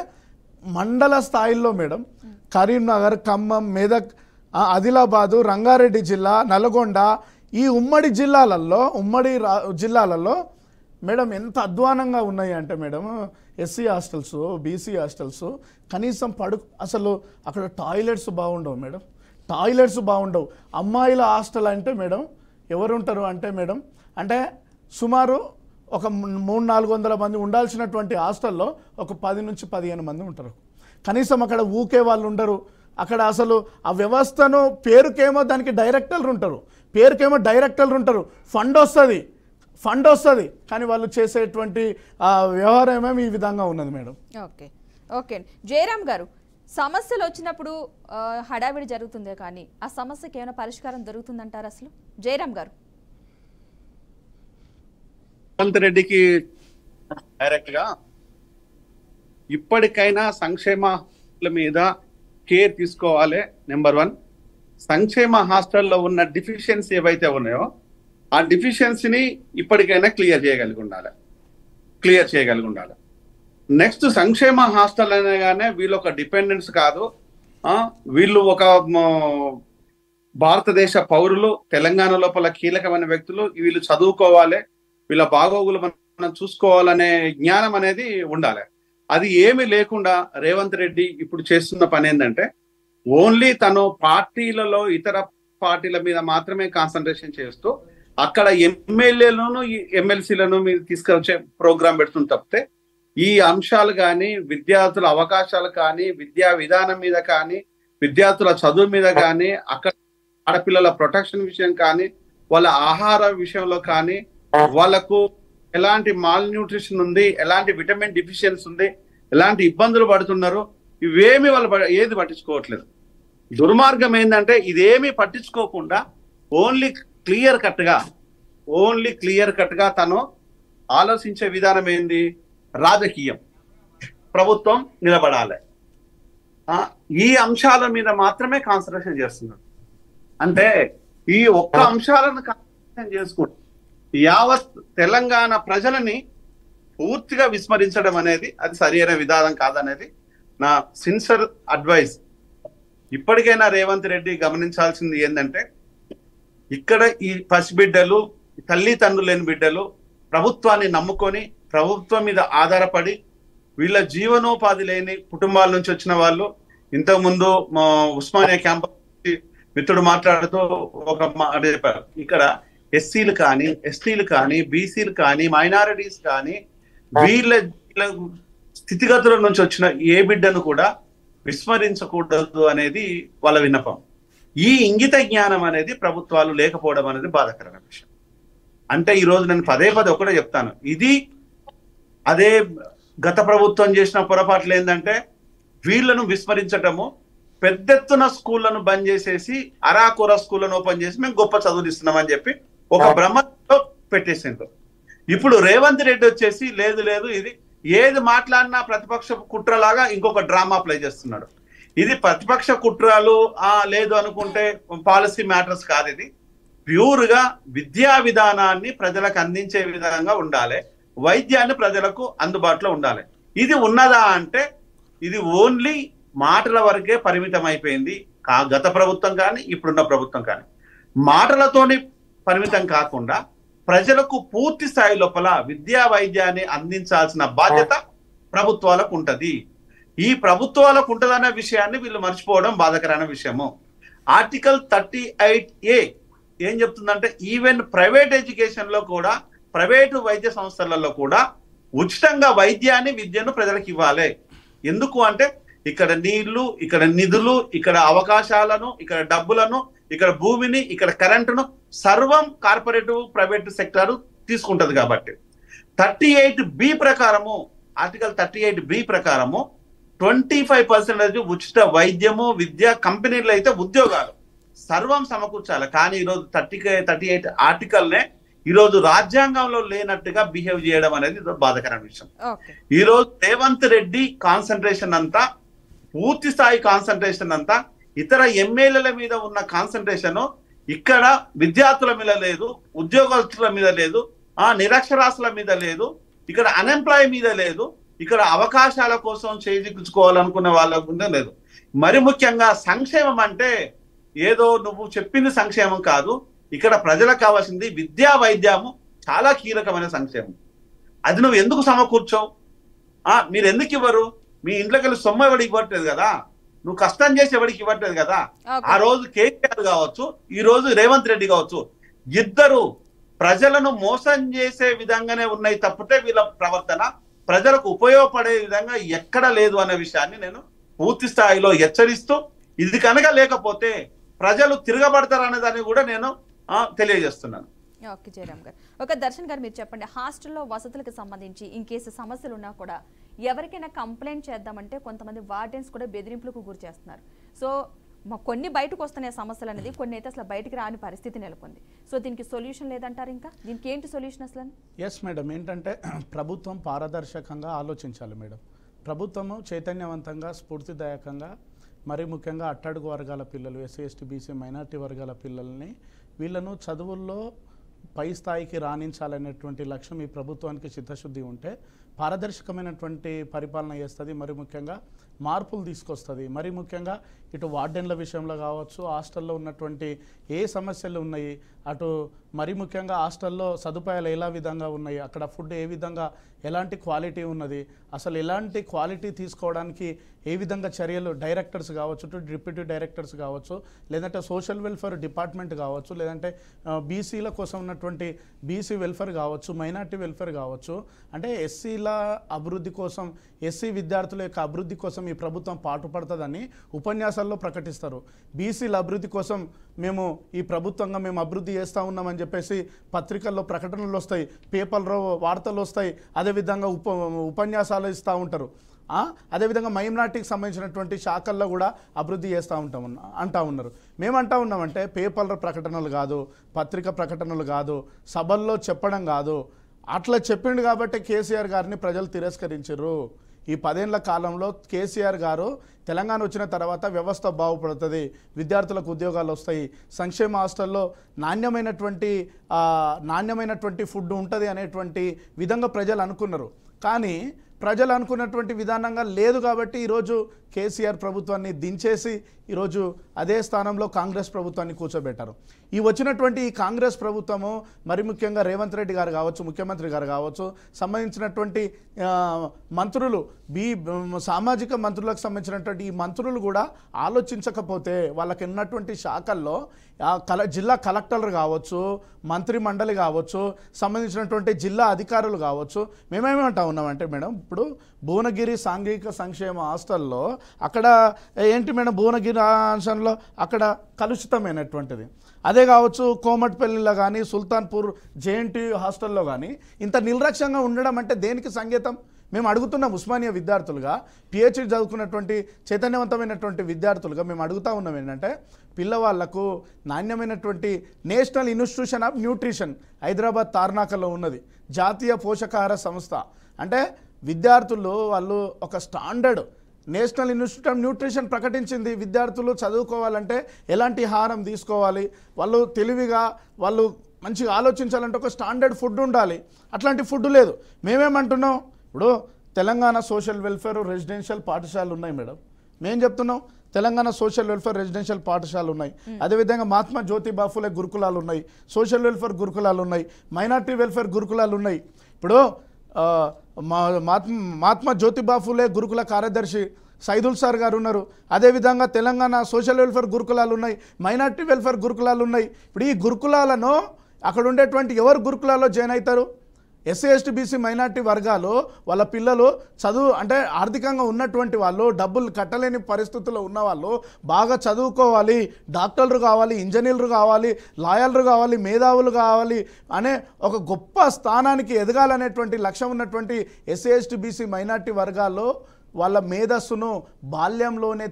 మండల స్థాయిలో మేడం కరీంనగర్, ఖమ్మం, మెదక్, ఆదిలాబాదు, రంగారెడ్డి జిల్లా, నల్గొండ ఈ ఉమ్మడి జిల్లాలలో మేడం ఎంత అధ్వానంగా ఉన్నాయి అంటే madam, SC hostels, BC hostels కనీసం అసలు అక్కడ టాయిలెట్స్ బాగుండవు మేడం, టాయిలెట్స్ బాగుండవు. అమ్మాయిల హాస్టల్ అంటే మేడం ఎవరు ఉంటారు అంటే మేడం, అంటే సుమారు ఒక 300-400 మంది ఉండాల్సినటువంటి హాస్టల్లో ఒక 10 నుంచి 15 మంది ఉంటారు. కనీసం అక్కడ ఊకే వాళ్ళు ఉండరు. అక్కడ అసలు ఆ వ్యవస్థను పేరుకేమో దానికి డైరెక్టర్లు ఉంటారు, ఫండ్ వస్తుంది, కానీ వాళ్ళు చేసేటువంటి వ్యవహారం ఏమేమి ఈ విధంగా ఉన్నది మేడం. ఓకే జయరామ్ గారు, సమస్యలు వచ్చినప్పుడు హడావిడి జరుగుతుందే కానీ ఆ సమస్యకి ఏమైనా పరిష్కారం దొరుకుతుందంటారు అసలు? జయరామ్ గారు. రేవంత్ రెడ్డికి డైరెక్ట్ గా ఇప్పటికైనా సంక్షేమాల మీద కేర్ తీసుకోవాలి. నెంబర్ 1, సంక్షేమ హాస్టల్లో ఉన్న డిఫిషియన్సీ ఏవైతే ఉన్నాయో ఆ డిఫిషియన్సీని ఇప్పటికైనా క్లియర్ చేయగలిగి ఉండాలి. నెక్స్ట్, సంక్షేమ హాస్టల్ అనగానే వీళ్ళు ఒక డిపెండెన్స్ కాదు, వీళ్ళు ఒక భారతదేశ పౌరులు, తెలంగాణ లోపల కీలకమైన వ్యక్తులు, వీళ్ళు చదువుకోవాలి, వీళ్ళ బాగోగులు మనం చూసుకోవాలనే జ్ఞానం అనేది ఉండాలి. అది ఏమీ లేకుండా రేవంత్ రెడ్డి ఇప్పుడు చేస్తున్న పని ఏంటంటే ఓన్లీ తను పార్టీలలో ఇతర పార్టీల మీద మాత్రమే కాన్సన్ట్రేషన్ చేస్తూ అక్కడ ఎమ్మెల్యేలను ఎమ్మెల్సీలను మీరు తీసుకొచ్చే ప్రోగ్రాం పెడుతుంది తప్పితే ఈ అంశాలు కానీ, విద్యార్థుల అవకాశాలు కానీ, విద్యా విధానం మీద కానీ, విద్యార్థుల చదువు మీద కానీ, అక్కడ ఆడపిల్లల ప్రొటెక్షన్ విషయం కానీ, వాళ్ళ ఆహార విషయంలో కానీ, వాళ్ళకు ఎలాంటి మాల్ న్యూట్రిషన్ ఉంది, ఎలాంటి విటమిన్ డిఫిషియన్సీ ఉంది, ఎలాంటి ఇబ్బందులు పడుతున్నారు, ఇవేమి వాళ్ళు ఏది పట్టించుకోవట్లేదు. దుర్మార్గం ఏంటంటే ఇదేమీ పట్టించుకోకుండా ఓన్లీ క్లియర్ కట్ గా తను ఆలోచించే విధానం ఏంది? రాజకీయం, ప్రభుత్వం నిలబడాలి, ఈ అంశాల మీద మాత్రమే కాన్సన్ట్రేషన్ చేస్తున్నారు. అంటే ఈ ఒక్క అంశాలను కాన్సన్ట్రేషన్ చేసుకుంటూ యావత్ తెలంగాణ ప్రజలని పూర్తిగా విస్మరించడం అనేది అది సరైన విధానం కాదనేది నా సిన్సియర్ అడ్వైస్. ఇప్పటికైనా రేవంత్ రెడ్డి గమనించాల్సింది ఏంటంటే ఇక్కడ ఈ పసిబిడ్డలు, తల్లిదండ్రులు లేని బిడ్డలు ప్రభుత్వాన్ని నమ్ముకొని ప్రభుత్వం మీద ఆధారపడి వీళ్ళ జీవనోపాధి లేని కుటుంబాల నుంచి వచ్చిన వాళ్ళు, ఇంతకుముందు ఉస్మానియా క్యాంపస్ మిత్రుడు మాట్లాడుతూ ఒక మాట చెప్పారు, ఇక్కడ ఎస్సీలు కానీ, ఎస్టీలు కానీ, బీసీలు కానీ, మైనారిటీస్ కానీ వీళ్ళ స్థితిగతుల నుంచి వచ్చిన ఏ బిడ్డను కూడా విస్మరించకూడదు అనేది వాళ్ళ విన్నపం. ఈ ఇంగిత జ్ఞానం అనేది ప్రభుత్వాలు లేకపోవడం అనేది బాధాకరమైన విషయం. అంటే ఈ రోజు నేను పదే ఒకటే చెప్తాను, ఇది అదే గత ప్రభుత్వం చేసిన పొరపాట్లు ఏంటంటే వీళ్ళను విస్మరించటము, పెద్ద ఎత్తున స్కూళ్లను బంద్ చేసేసి అరాకొర స్కూళ్లను ఓపెన్ చేసి మేము గొప్ప చదువులిస్తున్నామని చెప్పి ఒక భ్రమతో పెట్టేసిండ్రు. ఇప్పుడు రేవంత్ రెడ్డి వచ్చేసి లేదు ఇది ఏది మాట్లాడినా ప్రతిపక్ష కుట్రలాగా ఇంకొక డ్రామా ప్లే చేస్తున్నాడు. ఇది ప్రతిపక్ష కుట్రలు లేదు అనుకుంటే పాలసీ మ్యాటర్స్ కాదు, ఇది ప్యూర్ గా విద్యా విధానాన్ని ప్రజలకు అందించే విధంగా ఉండాలి, వైద్యాన్ని ప్రజలకు అందుబాటులో ఉండాలి. ఇది ఉన్నదా అంటే ఇది ఓన్లీ మాటల వరకే పరిమితం అయిపోయింది. గత ప్రభుత్వం కానీ ఇప్పుడున్న ప్రభుత్వం కానీ మాటలతోని పరిమితం కాకుండా ప్రజలకు పూర్తి స్థాయి లోపల విద్యా వైద్యాన్ని అందించాల్సిన బాధ్యత ప్రభుత్వాలకు ఉంటది. ఈ ప్రభుత్వాలకు ఉంటదనే విషయాన్ని వీళ్ళు మర్చిపోవడం బాధాకరమైన విషయము. ఆర్టికల్ 38A ఏం చెప్తుందంటే ఈవెన్ ప్రైవేట్ ఎడ్యుకేషన్ లో కూడా, ప్రైవేటు వైద్య సంస్థలలో కూడా ఉచితంగా వైద్యాన్ని, విద్యను ప్రజలకు ఇవ్వాలి. ఎందుకు అంటే ఇక్కడ నీళ్లు, ఇక్కడ నిధులు, ఇక్కడ అవకాశాలను, ఇక్కడ డబ్బులను, ఇక్కడ భూమిని, ఇక్కడ కరెంటును సర్వం కార్పొరేటివ్ ప్రైవేట్ సెక్టార్ తీసుకుంటది. కాబట్టి 38B ప్రకారము, ఆర్టికల్ 38B ప్రకారము 25% ఉచిత వైద్యము, విద్య, కంపెనీలు అయితే ఉద్యోగాలు సర్వం సమకూర్చాలి. కానీ ఈరోజు 38 ఆర్టికల్నే ఈరోజు రాజ్యాంగంలో లేనట్టుగా బిహేవ్ చేయడం అనేది బాధాకరమైన విషయం. ఈరోజు రేవంత్ రెడ్డి కాన్సన్ట్రేషన్ అంతా, పూర్తి స్థాయి కాన్సన్ట్రేషన్ అంతా ఇతర ఎమ్మెల్యేల మీద ఉన్న కాన్సన్ట్రేషన్ ఇక్కడ విద్యార్థుల మీద లేదు, ఉద్యోగస్తుల మీద లేదు, నిరక్షరాస్యుల మీద లేదు, ఇక్కడ అన్ఎంప్లాయ్ మీద లేదు, ఇక్కడ అవకాశాల కోసం చేజిక్కించుకోవాలనుకునే వాళ్ళ మీద లేదు. మరి ముఖ్యంగా సంక్షేమం అంటే ఏదో నువ్వు చెప్పింది సంక్షేమం కాదు, ఇక్కడ ప్రజలకు కావాల్సింది విద్యా వైద్యము చాలా కీలకమైన సంక్షేమం. అది నువ్వు ఎందుకు సమకూర్చోవు? మీరు ఎందుకు ఇవ్వరు? మీ ఇంట్లోకి వెళ్ళి సొమ్ము ఎవరికి ఇవ్వట్లేదు కదా, నువ్వు కష్టం చేసి ఎవరికి ఇవ్వట్లేదు కదా. ఆ రోజు కేసీఆర్ కావచ్చు, ఈ రోజు రేవంత్ రెడ్డి కావచ్చు, ఇద్దరు ప్రజలను మోసం చేసే విధంగానే ఉన్నాయి తప్పితే వీళ్ళ ప్రవర్తన ప్రజలకు ఉపయోగపడే విధంగా ఎక్కడ లేదు అనే విషయాన్ని నేను పూర్తి స్థాయిలో హెచ్చరిస్తూ, ఇది కనుక లేకపోతే ప్రజలు తిరగబడతారు అనే దాన్ని కూడా నేను తెలియజేస్తున్నాను. ఓకే జయరామ్ గారు. ఒక దర్శన్ గారు మీరు చెప్పండి, హాస్టల్లో వసతులకు సంబంధించి ఇన్ కేసు సమస్యలు ఉన్నా కూడా ఎవరికైనా కంప్లైంట్ చేద్దామంటే కొంతమంది వార్డెన్స్ కూడా బెదిరింపులకు గురి చేస్తున్నారు. సో కొన్ని బయటకు వస్తున్నాయి సమస్యలు అనేది, కొన్ని అయితే అసలు బయటకు రాని పరిస్థితి నెలకొంది. సో దీనికి సొల్యూషన్ లేదంటారు? ఇంకా దీనికి ఏంటి సొల్యూషన్ అసలు? ఎస్ మేడం, ఏంటంటే ప్రభుత్వం పారదర్శకంగా ఆలోచించాలి మేడం. ప్రభుత్వము చైతన్యవంతంగా స్ఫూర్తిదాయకంగా మరి ముఖ్యంగా అట్టడుగు వర్గాల పిల్లలు, ఎస్సీ ఎస్టీ బీసీ మైనార్టీ వర్గాల పిల్లల్ని వీళ్ళను చదువుల్లో పై స్థాయికి రాణించాలనేటువంటి లక్ష్యం ఈ ప్రభుత్వానికి చిత్తశుద్ధి ఉంటే పారదర్శకమైనటువంటి పరిపాలన చేస్తుంది. మరి ముఖ్యంగా మార్పులు తీసుకొస్తుంది. మరి ముఖ్యంగా ఇటు వార్డెన్ల విషయంలో కావచ్చు, హాస్టల్లో ఉన్నటువంటి ఏ సమస్యలు ఉన్నాయి, అటు మరి ముఖ్యంగా హాస్టల్లో సదుపాయాలు ఎలా విధంగా ఉన్నాయి, అక్కడ ఫుడ్ ఏ విధంగా ఎలాంటి క్వాలిటీ ఉన్నది, అసలు ఎలాంటి క్వాలిటీ తీసుకోవడానికి ఏ విధంగా చర్యలు డైరెక్టర్స్ కావచ్చు, డిప్యూటీ డైరెక్టర్స్ కావచ్చు, లేదంటే సోషల్ వెల్ఫేర్ డిపార్ట్మెంట్ కావచ్చు, లేదంటే బీసీల కోసం ఉన్నటువంటి బీసీ వెల్ఫేర్ కావచ్చు, మైనార్టీ వెల్ఫేర్ కావచ్చు, అంటే ఎస్సీల అభివృద్ధి కోసం, ఎస్సీ విద్యార్థుల యొక్క అభివృద్ధి కోసం ఈ ప్రభుత్వం పాటుపడుతుందని ఉపన్యాసాల్లో ప్రకటిస్తారు. బీసీల అభివృద్ధి కోసం మేము ఈ ప్రభుత్వంగా మేము అభివృద్ధి చేస్తూ ఉన్నామని చెప్పేసి పత్రికల్లో ప్రకటనలు వస్తాయి, పేపర్లో వార్తలు వస్తాయి, అదేవిధంగా ఉపన్యాసాలు ఇస్తూ ఉంటారు. అదేవిధంగా మైనార్టీకి సంబంధించినటువంటి శాఖల్లో కూడా అభివృద్ధి చేస్తూ అంటూ ఉన్నారు. మేమంటా ఉన్నామంటే పేపర్ల ప్రకటనలు కాదు, పత్రిక ప్రకటనలు కాదు, సభల్లో చెప్పడం కాదు. అట్లా చెప్పిండు కాబట్టి కేసీఆర్ గారిని ప్రజలు తిరస్కరించారు. ఈ 10 ఏళ్ల కాలంలో కేసీఆర్ గారు తెలంగాణ వచ్చిన తర్వాత వ్యవస్థ బాగుపడుతుంది, విద్యార్థులకు ఉద్యోగాలు వస్తాయి, సంక్షేమ హాస్టల్లో నాణ్యమైనటువంటి ఫుడ్ ఉంటుంది అనేటువంటి విధంగా ప్రజలు అనుకున్నారు. కానీ ప్రజలు అనుకున్నటువంటి విధానంగా లేదు కాబట్టి ఈరోజు కేసీఆర్ ప్రభుత్వాన్ని దించేసి ఈరోజు అదే స్థానంలో కాంగ్రెస్ ప్రభుత్వాన్ని కూర్చోబెట్టారు. ఈ వచ్చినటువంటి ఈ కాంగ్రెస్ ప్రభుత్వము మరి ముఖ్యంగా రేవంత్ రెడ్డి గారు కావచ్చు, ముఖ్యమంత్రి గారు కావచ్చు, సంబంధించినటువంటి మంత్రులు సామాజిక మంత్రులకు సంబంధించినటువంటి ఈ మంత్రులు కూడా ఆలోచించకపోతే వాళ్ళకి ఉన్నటువంటి శాఖల్లో జిల్లా కలెక్టర్లు కావచ్చు, మంత్రి మండలి కావచ్చు, సంబంధించినటువంటి జిల్లా అధికారులు కావచ్చు, మేమేమంటా ఉన్నామంటే మేడం, ఇప్పుడు భువనగిరి సాంఘిక సంక్షేమ హాస్టల్లో అక్కడ ఏంటి మేడం, భువనగిరి హాస్టల్లో అక్కడ కలుషితమైనటువంటిది. అదే కావచ్చు కోమట్పల్లిలో కానీ, సుల్తాన్పూర్ జేఎన్టీ హాస్టల్లో కానీ ఇంత నిర్లక్ష్యంగా ఉండడం అంటే దేనికి సంకేతం? మేము అడుగుతున్నాం ఉస్మానియా విద్యార్థులుగా, పిహెచ్డి చదువుకున్నటువంటి చైతన్యవంతమైనటువంటి విద్యార్థులుగా మేము అడుగుతూ ఉన్నాం ఏంటంటే, పిల్లవాళ్లకు నాణ్యమైనటువంటి National Institution of Nutrition Hyderabad తార్నాకలో ఉన్నది, జాతీయ పోషకాహార సంస్థ. అంటే విద్యార్థులు వాళ్ళు ఒక standard National Institute of Nutrition ప్రకటించింది. విద్యార్థులు చదువుకోవాలంటే ఎలాంటి ఆహారం తీసుకోవాలి, వాళ్ళు తెలివిగా వాళ్ళు మంచిగా ఆలోచించాలంటే ఒక స్టాండర్డ్ ఫుడ్ ఉండాలి. అట్లాంటి ఫుడ్ లేదు. మేమేమంటున్నాం, ఇప్పుడు తెలంగాణ సోషల్ వెల్ఫేర్ రెసిడెన్షియల్ పాఠశాలలు ఉన్నాయి మేడం. మేము చెప్తున్నాం తెలంగాణ సోషల్ వెల్ఫేర్ రెసిడెన్షియల్ పాఠశాలలు ఉన్నాయి, అదేవిధంగా మహాత్మా జ్యోతిబా ఫులే గురుకులాలు ఉన్నాయి, సోషల్ వెల్ఫేర్ గురుకులాలు ఉన్నాయి, మైనార్టీ వెల్ఫేర్ గురుకులాలు ఉన్నాయి. ఇప్పుడు మహాత్మా జ్యోతిబా ఫులే గురుకుల కార్యదర్శి సైదుల్ సార్ గారు ఉన్నారు. అదేవిధంగా తెలంగాణ సోషల్ వెల్ఫేర్ గురుకులాలు ఉన్నాయి, మైనార్టీ వెల్ఫేర్ గురుకులాలు ఉన్నాయి. ఇప్పుడు ఈ గురుకులాలను అక్కడ ఉండేటువంటి ఎవరు గురుకులాల్లో జాయిన్ అవుతారు? ఎస్సీ ఎస్టీ బీసీ మైనార్టీ వర్గాలు వాళ్ళ పిల్లలు చదువు అంటే ఆర్థికంగా ఉన్నటువంటి వాళ్ళు, డబ్బులు కట్టలేని పరిస్థితుల్లో ఉన్నవాళ్ళు బాగా చదువుకోవాలి, డాక్టర్లు కావాలి, ఇంజనీర్లు కావాలి, లాయర్లు కావాలి, మేధావులు కావాలి అనే ఒక గొప్ప స్థానానికి ఎదగాలనేటువంటి లక్ష్యం ఉన్నటువంటి ఎస్సీ ఎస్టీ బీసీ మైనార్టీ వర్గాల్లో వాళ్ళ మేధస్సును బాల్యంలోనే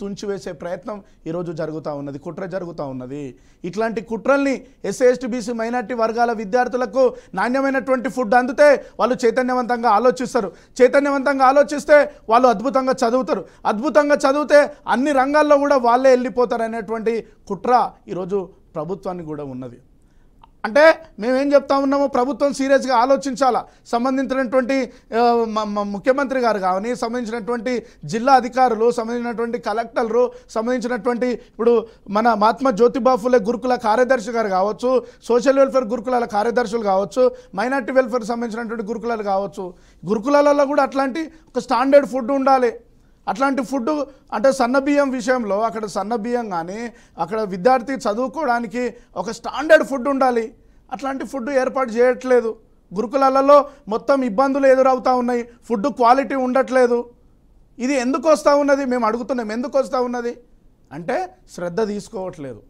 తుంచివేసే ప్రయత్నం ఈరోజు జరుగుతూ ఉన్నది, కుట్ర జరుగుతూ ఉన్నది. ఇట్లాంటి కుట్రల్ని ఎస్సీ ఎస్టీ బీసీ మైనార్టీ వర్గాల విద్యార్థులకు నాణ్యమైనటువంటి ఫుడ్ అందితే వాళ్ళు చైతన్యవంతంగా ఆలోచిస్తారు. చైతన్యవంతంగా ఆలోచిస్తే వాళ్ళు అద్భుతంగా చదువుతారు. అద్భుతంగా చదివితే అన్ని రంగాల్లో కూడా వాళ్ళే వెళ్ళిపోతారు అనేటువంటి కుట్ర ఈరోజు ప్రభుత్వానికి కూడా ఉన్నది. అంటే మేమేం చెప్తా ఉన్నామో ప్రభుత్వం సీరియస్గా ఆలోచించాలా. సంబంధించినటువంటి ముఖ్యమంత్రి గారు కానీ, సంబంధించినటువంటి జిల్లా అధికారులు, సంబంధించినటువంటి కలెక్టర్లు, సంబంధించినటువంటి ఇప్పుడు మన మహాత్మా జ్యోతిబా ఫులే గురుకుల కార్యదర్శి గారు కావచ్చు, సోషల్ వెల్ఫేర్ గురుకులాల కార్యదర్శులు కావచ్చు, మైనార్టీ వెల్ఫేర్ సంబంధించినటువంటి గురుకులాలు కావచ్చు, గురుకులాలలో కూడా అట్లాంటి ఒక స్టాండర్డ్ ఫుడ్ ఉండాలి. అట్లాంటి ఫుడ్ అంటే సన్నబియ్యం విషయంలో అక్కడ సన్నబియ్యం కానీ అక్కడ విద్యార్థి చదువుకోవడానికి ఒక స్టాండర్డ్ ఫుడ్ ఉండాలి. అట్లాంటి ఫుడ్ ఏర్పాటు చేయట్లేదు. గురుకులాలలో మొత్తం ఇబ్బందులు ఎదురవుతూ ఉన్నాయి, ఫుడ్ క్వాలిటీ ఉండట్లేదు. ఇది ఎందుకు వస్తూ ఉన్నది మేము అడుగుతున్నాం. ఎందుకు వస్తూ ఉన్నది అంటే శ్రద్ధ తీసుకోవట్లేదు.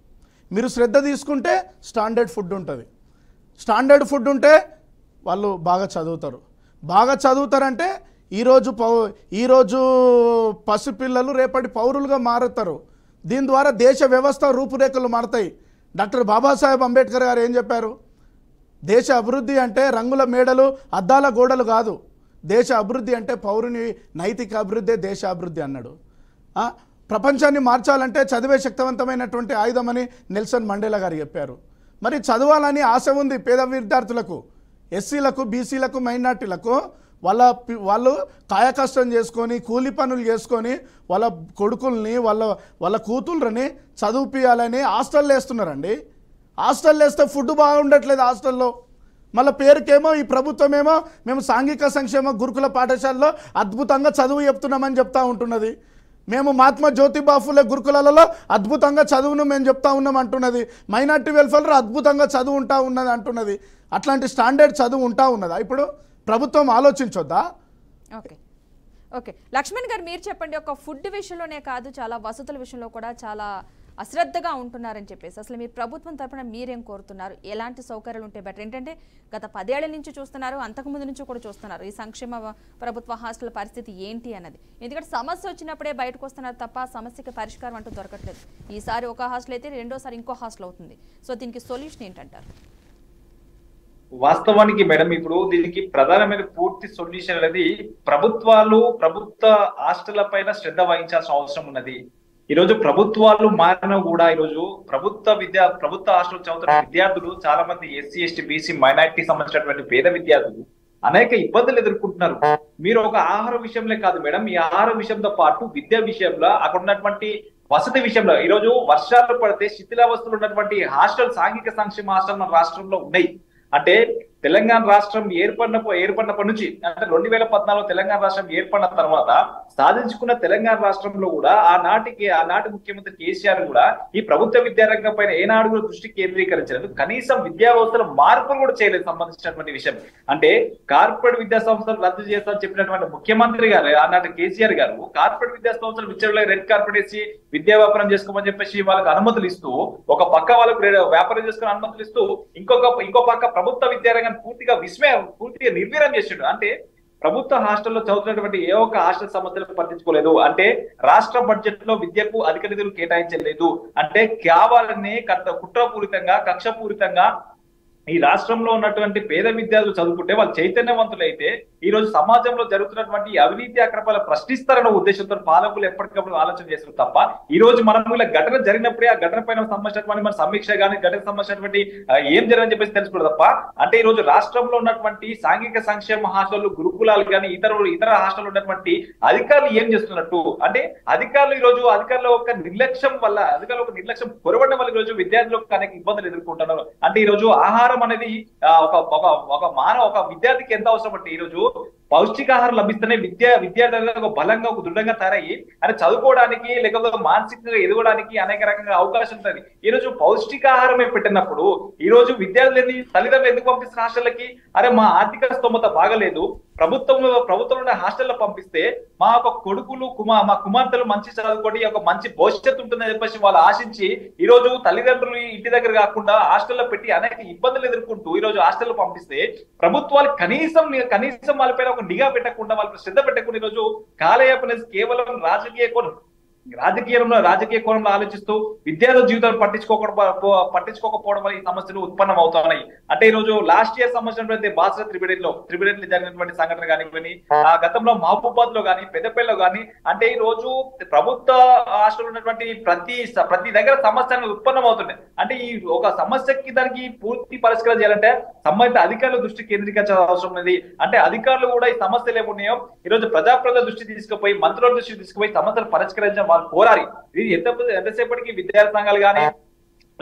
మీరు శ్రద్ధ తీసుకుంటే స్టాండర్డ్ ఫుడ్ ఉంటుంది. స్టాండర్డ్ ఫుడ్ ఉంటే వాళ్ళు బాగా చదువుతారు. బాగా చదువుతారంటే ఈరోజు పసిపిల్లలు రేపటి పౌరులుగా మారుతారు. దీని ద్వారా దేశ వ్యవస్థ రూపురేఖలు మారుతాయి. డాక్టర్ బాబాసాహెబ్ అంబేద్కర్ గారు ఏం చెప్పారు? దేశ అభివృద్ధి అంటే రంగుల మేడలు అద్దాల గోడలు కాదు, దేశ అభివృద్ధి అంటే పౌరుని నైతిక అభివృద్ధి దేశ అభివృద్ధి అన్నాడు. ప్రపంచాన్ని మార్చాలంటే చదివే శక్తివంతమైనటువంటి ఆయుధమని నెల్సన్ మండేలా గారు చెప్పారు. మరి చదవాలని ఆశ ఉంది పేద విద్యార్థులకు, ఎస్సీలకు, బీసీలకు, మైనార్టీలకు. వాళ్ళు కాయకష్టం చేసుకొని కూలి పనులు చేసుకొని వాళ్ళ కొడుకుల్ని వాళ్ళ కూతుళ్ళని చదివిపియాలని హాస్టల్లో వేస్తున్నారండి. హాస్టల్లో వేస్తే ఫుడ్ బాగుండట్లేదు హాస్టల్లో. మళ్ళీ పేరుకేమో ఈ ప్రభుత్వమేమో మేము సాంఘిక సంక్షేమ గురుకుల పాఠశాలలో అద్భుతంగా చదువు చెప్తున్నామని చెప్తా ఉంటున్నది. మేము మహాత్మా జ్యోతిబా ఫులే గురుకులాలలో అద్భుతంగా చదువును మేము చెప్తా ఉన్నాం అంటున్నది. మైనార్టీ వెల్ఫేర్ అద్భుతంగా చదువు ఉంటా ఉన్నది అంటున్నది. అట్లాంటి స్టాండర్డ్ చదువు ఉంటా ఉన్నదా? ఇప్పుడు ప్రభుత్వం ఆలోచించొద్దా? ఓకే లక్ష్మణ్ గారు, మీరు చెప్పండి. ఒక ఫుడ్ విషయంలోనే కాదు, చాలా వసతుల విషయంలో కూడా చాలా అశ్రద్ధగా ఉంటున్నారని చెప్పేసి అసలు మీ ప్రభుత్వం తరపున మీరేం కోరుతున్నారు? ఎలాంటి సౌకర్యాలు ఉంటే బెటర్? ఏంటంటే గత 10 ఏళ్ల నుంచి చూస్తున్నారు, అంతకుముందు నుంచి కూడా చూస్తున్నారు ఈ సంక్షేమ ప్రభుత్వ హాస్టల్ పరిస్థితి ఏంటి అన్నది. ఎందుకంటే సమస్య వచ్చినప్పుడే బయటకు వస్తున్నారు తప్ప సమస్యకి పరిష్కారం అంటూ దొరకట్లేదు. ఈసారి ఒక హాస్టల్ అయితే రెండోసారి ఇంకో హాస్టల్ అవుతుంది. సో దీనికి సొల్యూషన్ ఏంటంటారు? వాస్తవానికి మేడం ఇప్పుడు దీనికి ప్రధానమైన పూర్తి సొల్యూషన్ అనేది ప్రభుత్వ హాస్టళ్ల పైన శ్రద్ధ వహించాల్సిన అవసరం ఉన్నది. ఈరోజు ప్రభుత్వాలు మారినా కూడా ఈరోజు ప్రభుత్వ హాస్టల్ చదువుతున్న విద్యార్థులు చాలా మంది ఎస్సీ, ఎస్టీ, బీసీ, మైనారిటీ సంబంధించినటువంటి పేద విద్యార్థులు అనేక ఇబ్బందులు ఎదుర్కొంటున్నారు. మీరు ఒక ఆహార విషయంలో కాదు మేడం, ఈ ఆహార విషయంతో పాటు విద్యా విషయంలో అక్కడ ఉన్నటువంటి వసతి విషయంలో ఈరోజు వర్షాలు పడితే శిథిలావస్థలు ఉన్నటువంటి హాస్టల్, సాంఘిక సంక్షేమ హాస్టల్ మన రాష్ట్రంలో ఉన్నాయి. అంటే తెలంగాణ రాష్ట్రం ఏర్పడినప్పటి నుంచి అంటే 2014 తెలంగాణ రాష్ట్రం ఏర్పడిన తర్వాత సాధించుకున్న తెలంగాణ రాష్ట్రంలో కూడా ఆనాటి ముఖ్యమంత్రి కేసీఆర్ కూడా ఈ ప్రభుత్వ విద్యారంగం పైన ఏనాడు కూడా దృష్టి కేంద్రీకరించలేదు. కనీసం విద్యా వ్యవస్థలో మార్పులు కూడా చేయలేదు సంబంధించినటువంటి విషయం. అంటే కార్పొరేట్ విద్యా సంస్థలు రద్దు చేస్తామని చెప్పినటువంటి ముఖ్యమంత్రి గారు ఆనాటి కేసీఆర్ గారు కార్పొరేట్ విద్యా సంస్థలు విచ్చలవిడిగా రెడ్ కార్పెట్ వేసి విద్యా వ్యాపారం చేసుకోమని చెప్పేసి వాళ్ళకి అనుమతులు ఇస్తూ, ఒక పక్క వాళ్ళకు వ్యాపారం చేసుకుని అనుమతులు ఇస్తూ, ఇంకో పక్క ప్రభుత్వ విద్యారంగం పూర్తిగా నిర్వీర్యం చేసిండు. అంటే ప్రభుత్వ హాస్టల్లో చదువుతున్నటువంటి ఏ ఒక్క హాస్టల్ సమస్యలకు పట్టించుకోలేదు. అంటే రాష్ట్ర బడ్జెట్ లో విద్యకు అధిక నిధులు కేటాయించలేదు. అంటే కావాలనే కుట్రపూరితంగా, కక్షపూరితంగా ఈ రాష్ట్రంలో ఉన్నటువంటి పేద విద్యార్థులు చదువుకుంటే వాళ్ళు చైతన్యవంతులైతే ఈ రోజు సమాజంలో జరుగుతున్నటువంటి అవినీతి అక్రమాల ప్రశ్నిస్తారన్న ఉద్దేశంతో పాలకులు ఎప్పటికప్పుడు ఆలోచన చేస్తారు తప్ప ఈ రోజు మనం ఇలా ఘటన జరిగినప్పుడే ఆ ఘటన పైన సంబంధించినటువంటి మన సమీక్ష కానీ ఘటన సంబంధించినటువంటి ఏం జరిగిందని చెప్పేసి తెలుసుకోవడం తప్ప అంటే ఈ రోజు రాష్ట్రంలో ఉన్నటువంటి సాంఘిక సంక్షేమ హాస్టల్, గురుకులాలు కానీ ఇతర హాస్టల్ ఉన్నటువంటి అధికారులు ఏం చేస్తున్నట్టు అంటే అధికారులు ఈ రోజు అధికారుల ఒక నిర్లక్ష్యం పొరబడడం వల్ల ఈ రోజు విద్యార్థులకు అనేక ఇబ్బందులు ఎదుర్కొంటున్నారు. అంటే ఈ రోజు ఆహారం అనేది ఒక విద్యార్థికి ఎంత అవసరం అంటే ఈ రోజు పౌష్టికాహారం లభిస్తేనే విద్యార్థులు ఒక బలంగా ఒక దృఢంగా తయారయ్యి అంటే చదువుకోవడానికి లేకపోతే మానసికంగా ఎదగడానికి అనేక రకంగా అవకాశం ఉంటుంది. ఈ రోజు పౌష్టికాహారమే పెట్టినప్పుడు ఈ రోజు విద్యార్థులని తల్లిదండ్రులు ఎందుకు పంపిస్తున్న హాస్టళ్ళకి? అరే మా ఆర్థిక స్తోమత బాగలేదు, ప్రభుత్వంలో హాస్టల్లో పంపిస్తే మా ఒక కొడుకులు మా కుమార్తెలు మంచి చదువుకోండి, ఒక మంచి భవిష్యత్తు ఉంటుందని చెప్పేసి వాళ్ళు ఆశించి ఈ రోజు తల్లిదండ్రులు ఇంటి దగ్గర కాకుండా హాస్టల్లో పెట్టి అనేక ఇబ్బందులు ఎదుర్కొంటూ ఈ రోజు హాస్టల్లో పంపిస్తే ప్రభుత్వాలు కనీసం వాళ్ళపైన ఒక నిఘా పెట్టకుండా, వాళ్ళకి శ్రద్ధ పెట్టకుండా ఈ రోజు కాలయాపన కేవలం రాజకీయ కోణం రాజకీయ కోణంలో ఆలోచిస్తూ విద్యార్థుల జీవితాలు పట్టించుకోకపోవడం వల్ల ఈ సమస్యలు ఉత్పన్నం అవుతున్నాయి. అంటే ఈ రోజు లాస్ట్ ఇయర్ సంబంధించినటువంటి బాసర త్రిబిడెట్లో జరిగినటువంటి సంఘటన కానివ్వండి, ఆ గతంలో మహబూబాద్ లో కానీ పెద్దపల్లిలో కానీ, అంటే ఈ రోజు ప్రభుత్వ హాస్టల్ ఉన్నటువంటి ప్రతి దగ్గర సమస్యలు ఉత్పన్నం అవుతున్నాయి. అంటే ఈ ఒక సమస్యకి దానికి పూర్తి పరిష్కారం చేయాలంటే సంబంధిత అధికారుల దృష్టి కేంద్రీకరించాల్సిన అవసరం ఉంది. అంటే అధికారులు కూడా ఈ సమస్యలు ఏమున్నాయో ఈ రోజు ప్రజల దృష్టి తీసుకుపోయి, మంత్రుల దృష్టి తీసుకుపోయి సమస్యలు పరిష్కరించడం వాళ్ళు కోరాలి. ఇది ఎంతసేపటికి విద్యార్థి సంఘాలు కానీ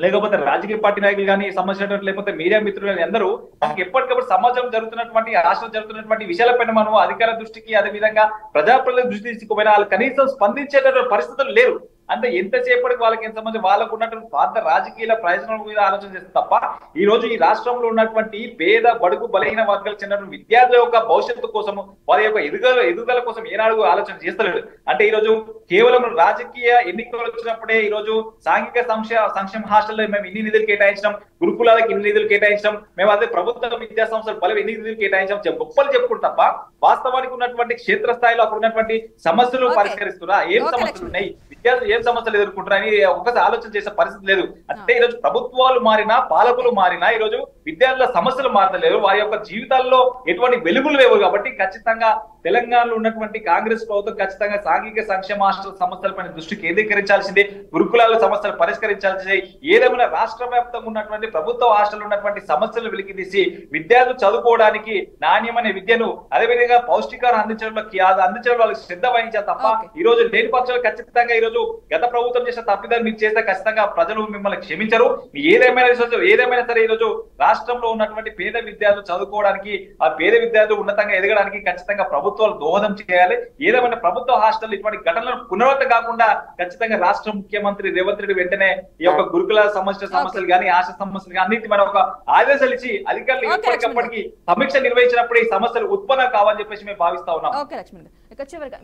లేకపోతే రాజకీయ పార్టీ నాయకులు కానీ సమస్య లేకపోతే మీడియా మిత్రులు కానీ అందరూ మనకి ఎప్పటికప్పుడు సమాజం జరుగుతున్నటువంటి రాష్ట్రం జరుగుతున్నటువంటి విషయాలపైన మనం అధికార దృష్టికి అదే విధంగా ప్రజాప్రతినిధుల దృష్టి తీసుకుపోయినా వాళ్ళు కనీసం స్పందించేటటువంటి పరిస్థితులు లేరు. అంటే ఎంతసేపటికి వాళ్ళకి ఎంత మంది వాళ్ళకు ఉన్నటువంటి స్వార్థ రాజకీయ ప్రయోజనాల మీద ఆలోచన చేస్తే తప్ప ఈ రోజు ఈ రాష్ట్రంలో ఉన్నటువంటి పేద బడుగు బలహీన వర్గాలకు చెందినటువంటి విద్యార్థుల యొక్క భవిష్యత్తు కోసం వారి యొక్క ఎదుగుదల కోసం ఏనాడు ఆలోచన చేస్తలేడు. అంటే ఈ రోజు కేవలం రాజకీయ ఎన్నికలు వచ్చినప్పుడే ఈ రోజు సాంఘిక సంక్షేమ హాస్టల్లో మేము ఇన్ని నిధులు కేటాయించడం, గురుకులాలకు ఇన్ని నిధులు కేటాయించడం, మేము అదే ప్రభుత్వ విద్యా సంస్థలు బలం ఎన్ని నిధులు కేటాయించడం గొప్పలు చెప్పుకుంటు తప్ప వాస్తవానికి ఉన్నటువంటి క్షేత్రస్థాయిలో అక్కడ ఉన్నటువంటి సమస్యలు పరిష్కరిస్తున్నా ఏం సమస్యలు ఉన్నాయి, విద్యార్థులు ఏం సమస్యలు ఎదుర్కొంటారని ఒకసారి ఆలోచన చేసే పరిస్థితి లేదు. అంటే ఈ రోజు ప్రభుత్వాలు మారినా పాలకులు మారినా ఈ రోజు విద్యార్థుల సమస్యలు మారలేదు, వారి యొక్క జీవితాల్లో ఎటువంటి వెలుగులు లేవు. కాబట్టి ఖచ్చితంగా తెలంగాణలో ఉన్నటువంటి కాంగ్రెస్ ప్రభుత్వం ఖచ్చితంగా సాంఘిక సంక్షేమ హాస్టల్ సమస్యలపైన దృష్టి కేంద్రీకరించాల్సిందే, గురుకులాల సమస్యలు పరిష్కరించాల్సిందే. ఏదేమైనా రాష్ట్ర వ్యాప్తంగా ఉన్నటువంటి ప్రభుత్వ హాస్టల్ ఉన్నటువంటి సమస్యలు వెలికితీసి విద్యార్థులు చదువుకోవడానికి నాణ్యమైన విద్యను అదేవిధంగా పౌష్టికాన్ని అందించడం వాళ్ళకి శ్రద్ధ వహించాలి తప్ప ఈ రోజు లేని పక్షాలు ఖచ్చితంగా ఈ రోజు గత ప్రభుత్వం చేసిన తప్పిదాన్ని మీరు చేస్తే ఖచ్చితంగా ప్రజలు మిమ్మల్ని క్షమించరు. ఏదేమైనా సరే ఈ రోజు రాష్ట్రంలో ఉన్నటువంటి పేద విద్యార్థులు చదువుకోవడానికి, ఆ పేద విద్యార్థులు ఉన్నతంగా ఎదగడానికి ఖచ్చితంగా ప్రభుత్వాలు దోహదం చేయాలి. ఏదేమైనా ప్రభుత్వ హాస్టల్ ఇటువంటి ఘటనలు పునరావృతం కాకుండా ఖచ్చితంగా రాష్ట్ర ముఖ్యమంత్రి రేవంత్ రెడ్డి వెంటనే ఈ యొక్క గురుకుల సమస్యలు కానీ ఆశ సమస్యలు కానీ అన్నిటి మనం ఒక ఆదేశాలు ఇచ్చి అధికారులు ఎప్పటికప్పటికి సమీక్ష నిర్వహించినప్పుడు ఈ సమస్యలు ఉత్పన్నం కావాలని చెప్పేసి మేము భావిస్తా ఉన్నాం.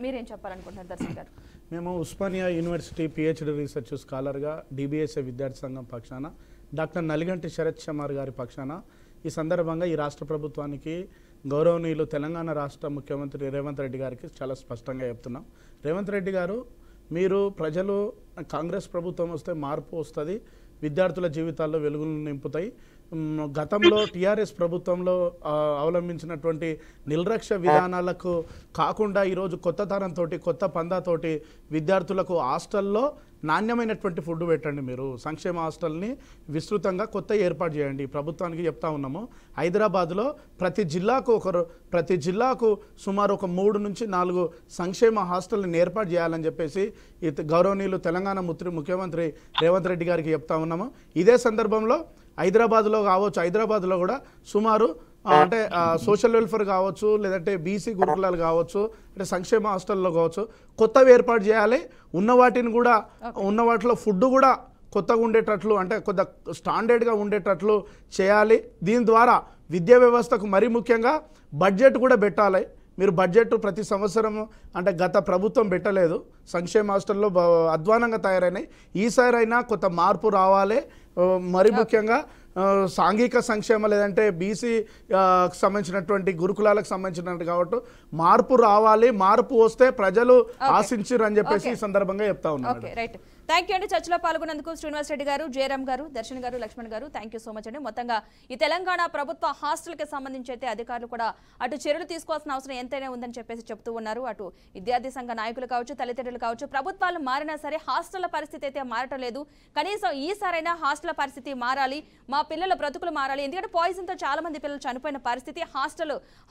మీరేం చెప్పాలనుకుంటున్నారు దర్శన్ గారు? మేము ఉస్మానియా యూనివర్సిటీ పిహెచ్డి రీసెర్చ్ స్కాలర్గా డిబిఎస్ఏ విద్యార్థి సంఘం పక్షాన డాక్టర్ నలిగంటి శరత్ చమార్ గారి పక్షాన ఈ సందర్భంగా ఈ రాష్ట్ర ప్రభుత్వానికి గౌరవనీయులు తెలంగాణ రాష్ట్ర ముఖ్యమంత్రి రేవంత్ రెడ్డి గారికి చాలా స్పష్టంగా చెప్తున్నాం. రేవంత్ రెడ్డి గారు, మీరు ప్రజలు కాంగ్రెస్ ప్రభుత్వం వస్తే మార్పు వస్తుంది, విద్యార్థుల జీవితాల్లో వెలుగులు నింపుతాయి. గతంలో టీఆర్ఎస్ ప్రభుత్వంలో అవలంబించినటువంటి నిర్లక్ష్య విధానాలకు కాకుండా ఈరోజు కొత్త తరంతో కొత్త పందాతోటి విద్యార్థులకు హాస్టల్లో నాణ్యమైనటువంటి ఫుడ్ పెట్టండి. మీరు సంక్షేమ హాస్టల్ని విస్తృతంగా కొత్త ఏర్పాటు చేయండి. ప్రభుత్వానికి చెప్తా ఉన్నాము. హైదరాబాద్లో ప్రతి జిల్లాకు సుమారు ఒక 3 నుంచి 4 సంక్షేమ హాస్టల్ని ఏర్పాటు చేయాలని చెప్పేసి గౌరవనీయులు తెలంగాణ ముఖ్యమంత్రి రేవంత్ రెడ్డి గారికి చెప్తా ఉన్నాము. ఇదే సందర్భంలో హైదరాబాద్లో కూడా సుమారు అంటే సోషల్ వెల్ఫేర్ కావచ్చు, లేదంటే బీసీ గురుకులాలు కావచ్చు, అంటే సంక్షేమ హాస్టల్లో కావచ్చు, కొత్తవి ఏర్పాటు చేయాలి. ఉన్న వాటిలో ఫుడ్ కూడా కొత్తగా ఉండేటట్లు, అంటే కొద్ది స్టాండర్డ్గా ఉండేటట్లు చేయాలి. దీని ద్వారా విద్యా వ్యవస్థకు మరీ ముఖ్యంగా బడ్జెట్ కూడా పెట్టాలి. మీరు బడ్జెట్ ప్రతి సంవత్సరం అంటే గత ప్రభుత్వం పెట్టలేదు, సంక్షేమ హాస్టల్లో అధ్వానంగా తయారైనాయి. ఈసారి అయినా కొత్త మార్పు రావాలి. మరి ముఖ్యంగా సాంఘిక సంక్షేమ లేదంటే బీసీ సంబంధించినటువంటి గురుకులాలకు సంబంధించినట్టు కాబట్టి మార్పు రావాలి. మార్పు వస్తే ప్రజలు ఆశించారు అని చెప్పేసి ఈ సందర్భంగా చెప్తా ఉన్నారు. థ్యాంక్ యూ అండి. చర్చలో పాల్గొన్నందుకు శ్రీనివాస్ రెడ్డి గారు, జయరామ్ గారు, దర్శన్ గారు, లక్ష్మణ్ గారు, థ్యాంక్ యూ సో మచ్ అండి. మొత్తంగా ఈ తెలంగాణ ప్రభుత్వ హాస్టల్కి సంబంధించి అయితే అధికారులు కూడా అటు చర్యలు తీసుకోవాల్సిన అవసరం ఎంతైనా ఉందని చెప్పేసి చెప్తూ ఉన్నారు. అటు విద్యార్థి సంఘ నాయకులు కావచ్చు, తల్లిదండ్రులు కావచ్చు, ప్రభుత్వాలు మారినా సరే హాస్టళ్ల పరిస్థితి అయితే మారటం లేదు. కనీసం ఈసారైనా హాస్టల్ పరిస్థితి మారాలి, మా పిల్లల బ్రతుకులు మారాలి. ఎందుకంటే పాయిజన్తో చాలా మంది పిల్లలు చనిపోయిన పరిస్థితి,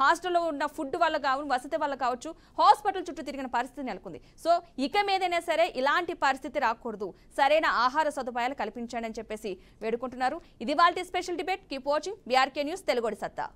హాస్టల్లో ఉన్న ఫుడ్ వల్ల కావచ్చు, వసతి వల్ల కావచ్చు, హాస్పిటల్ చుట్టూ తిరిగిన పరిస్థితి నెలకొంది. సో ఇక మీదైనా సరే ఇలాంటి పరిస్థితి రాకూడదు, సరైన ఆహార సదుపాయాలు కల్పించండి అని చెప్పేసి వేడుకుంటున్నారు. ఇది వాల్టి special debate. Keep watching BRK news తెలుగుడి సత్తా.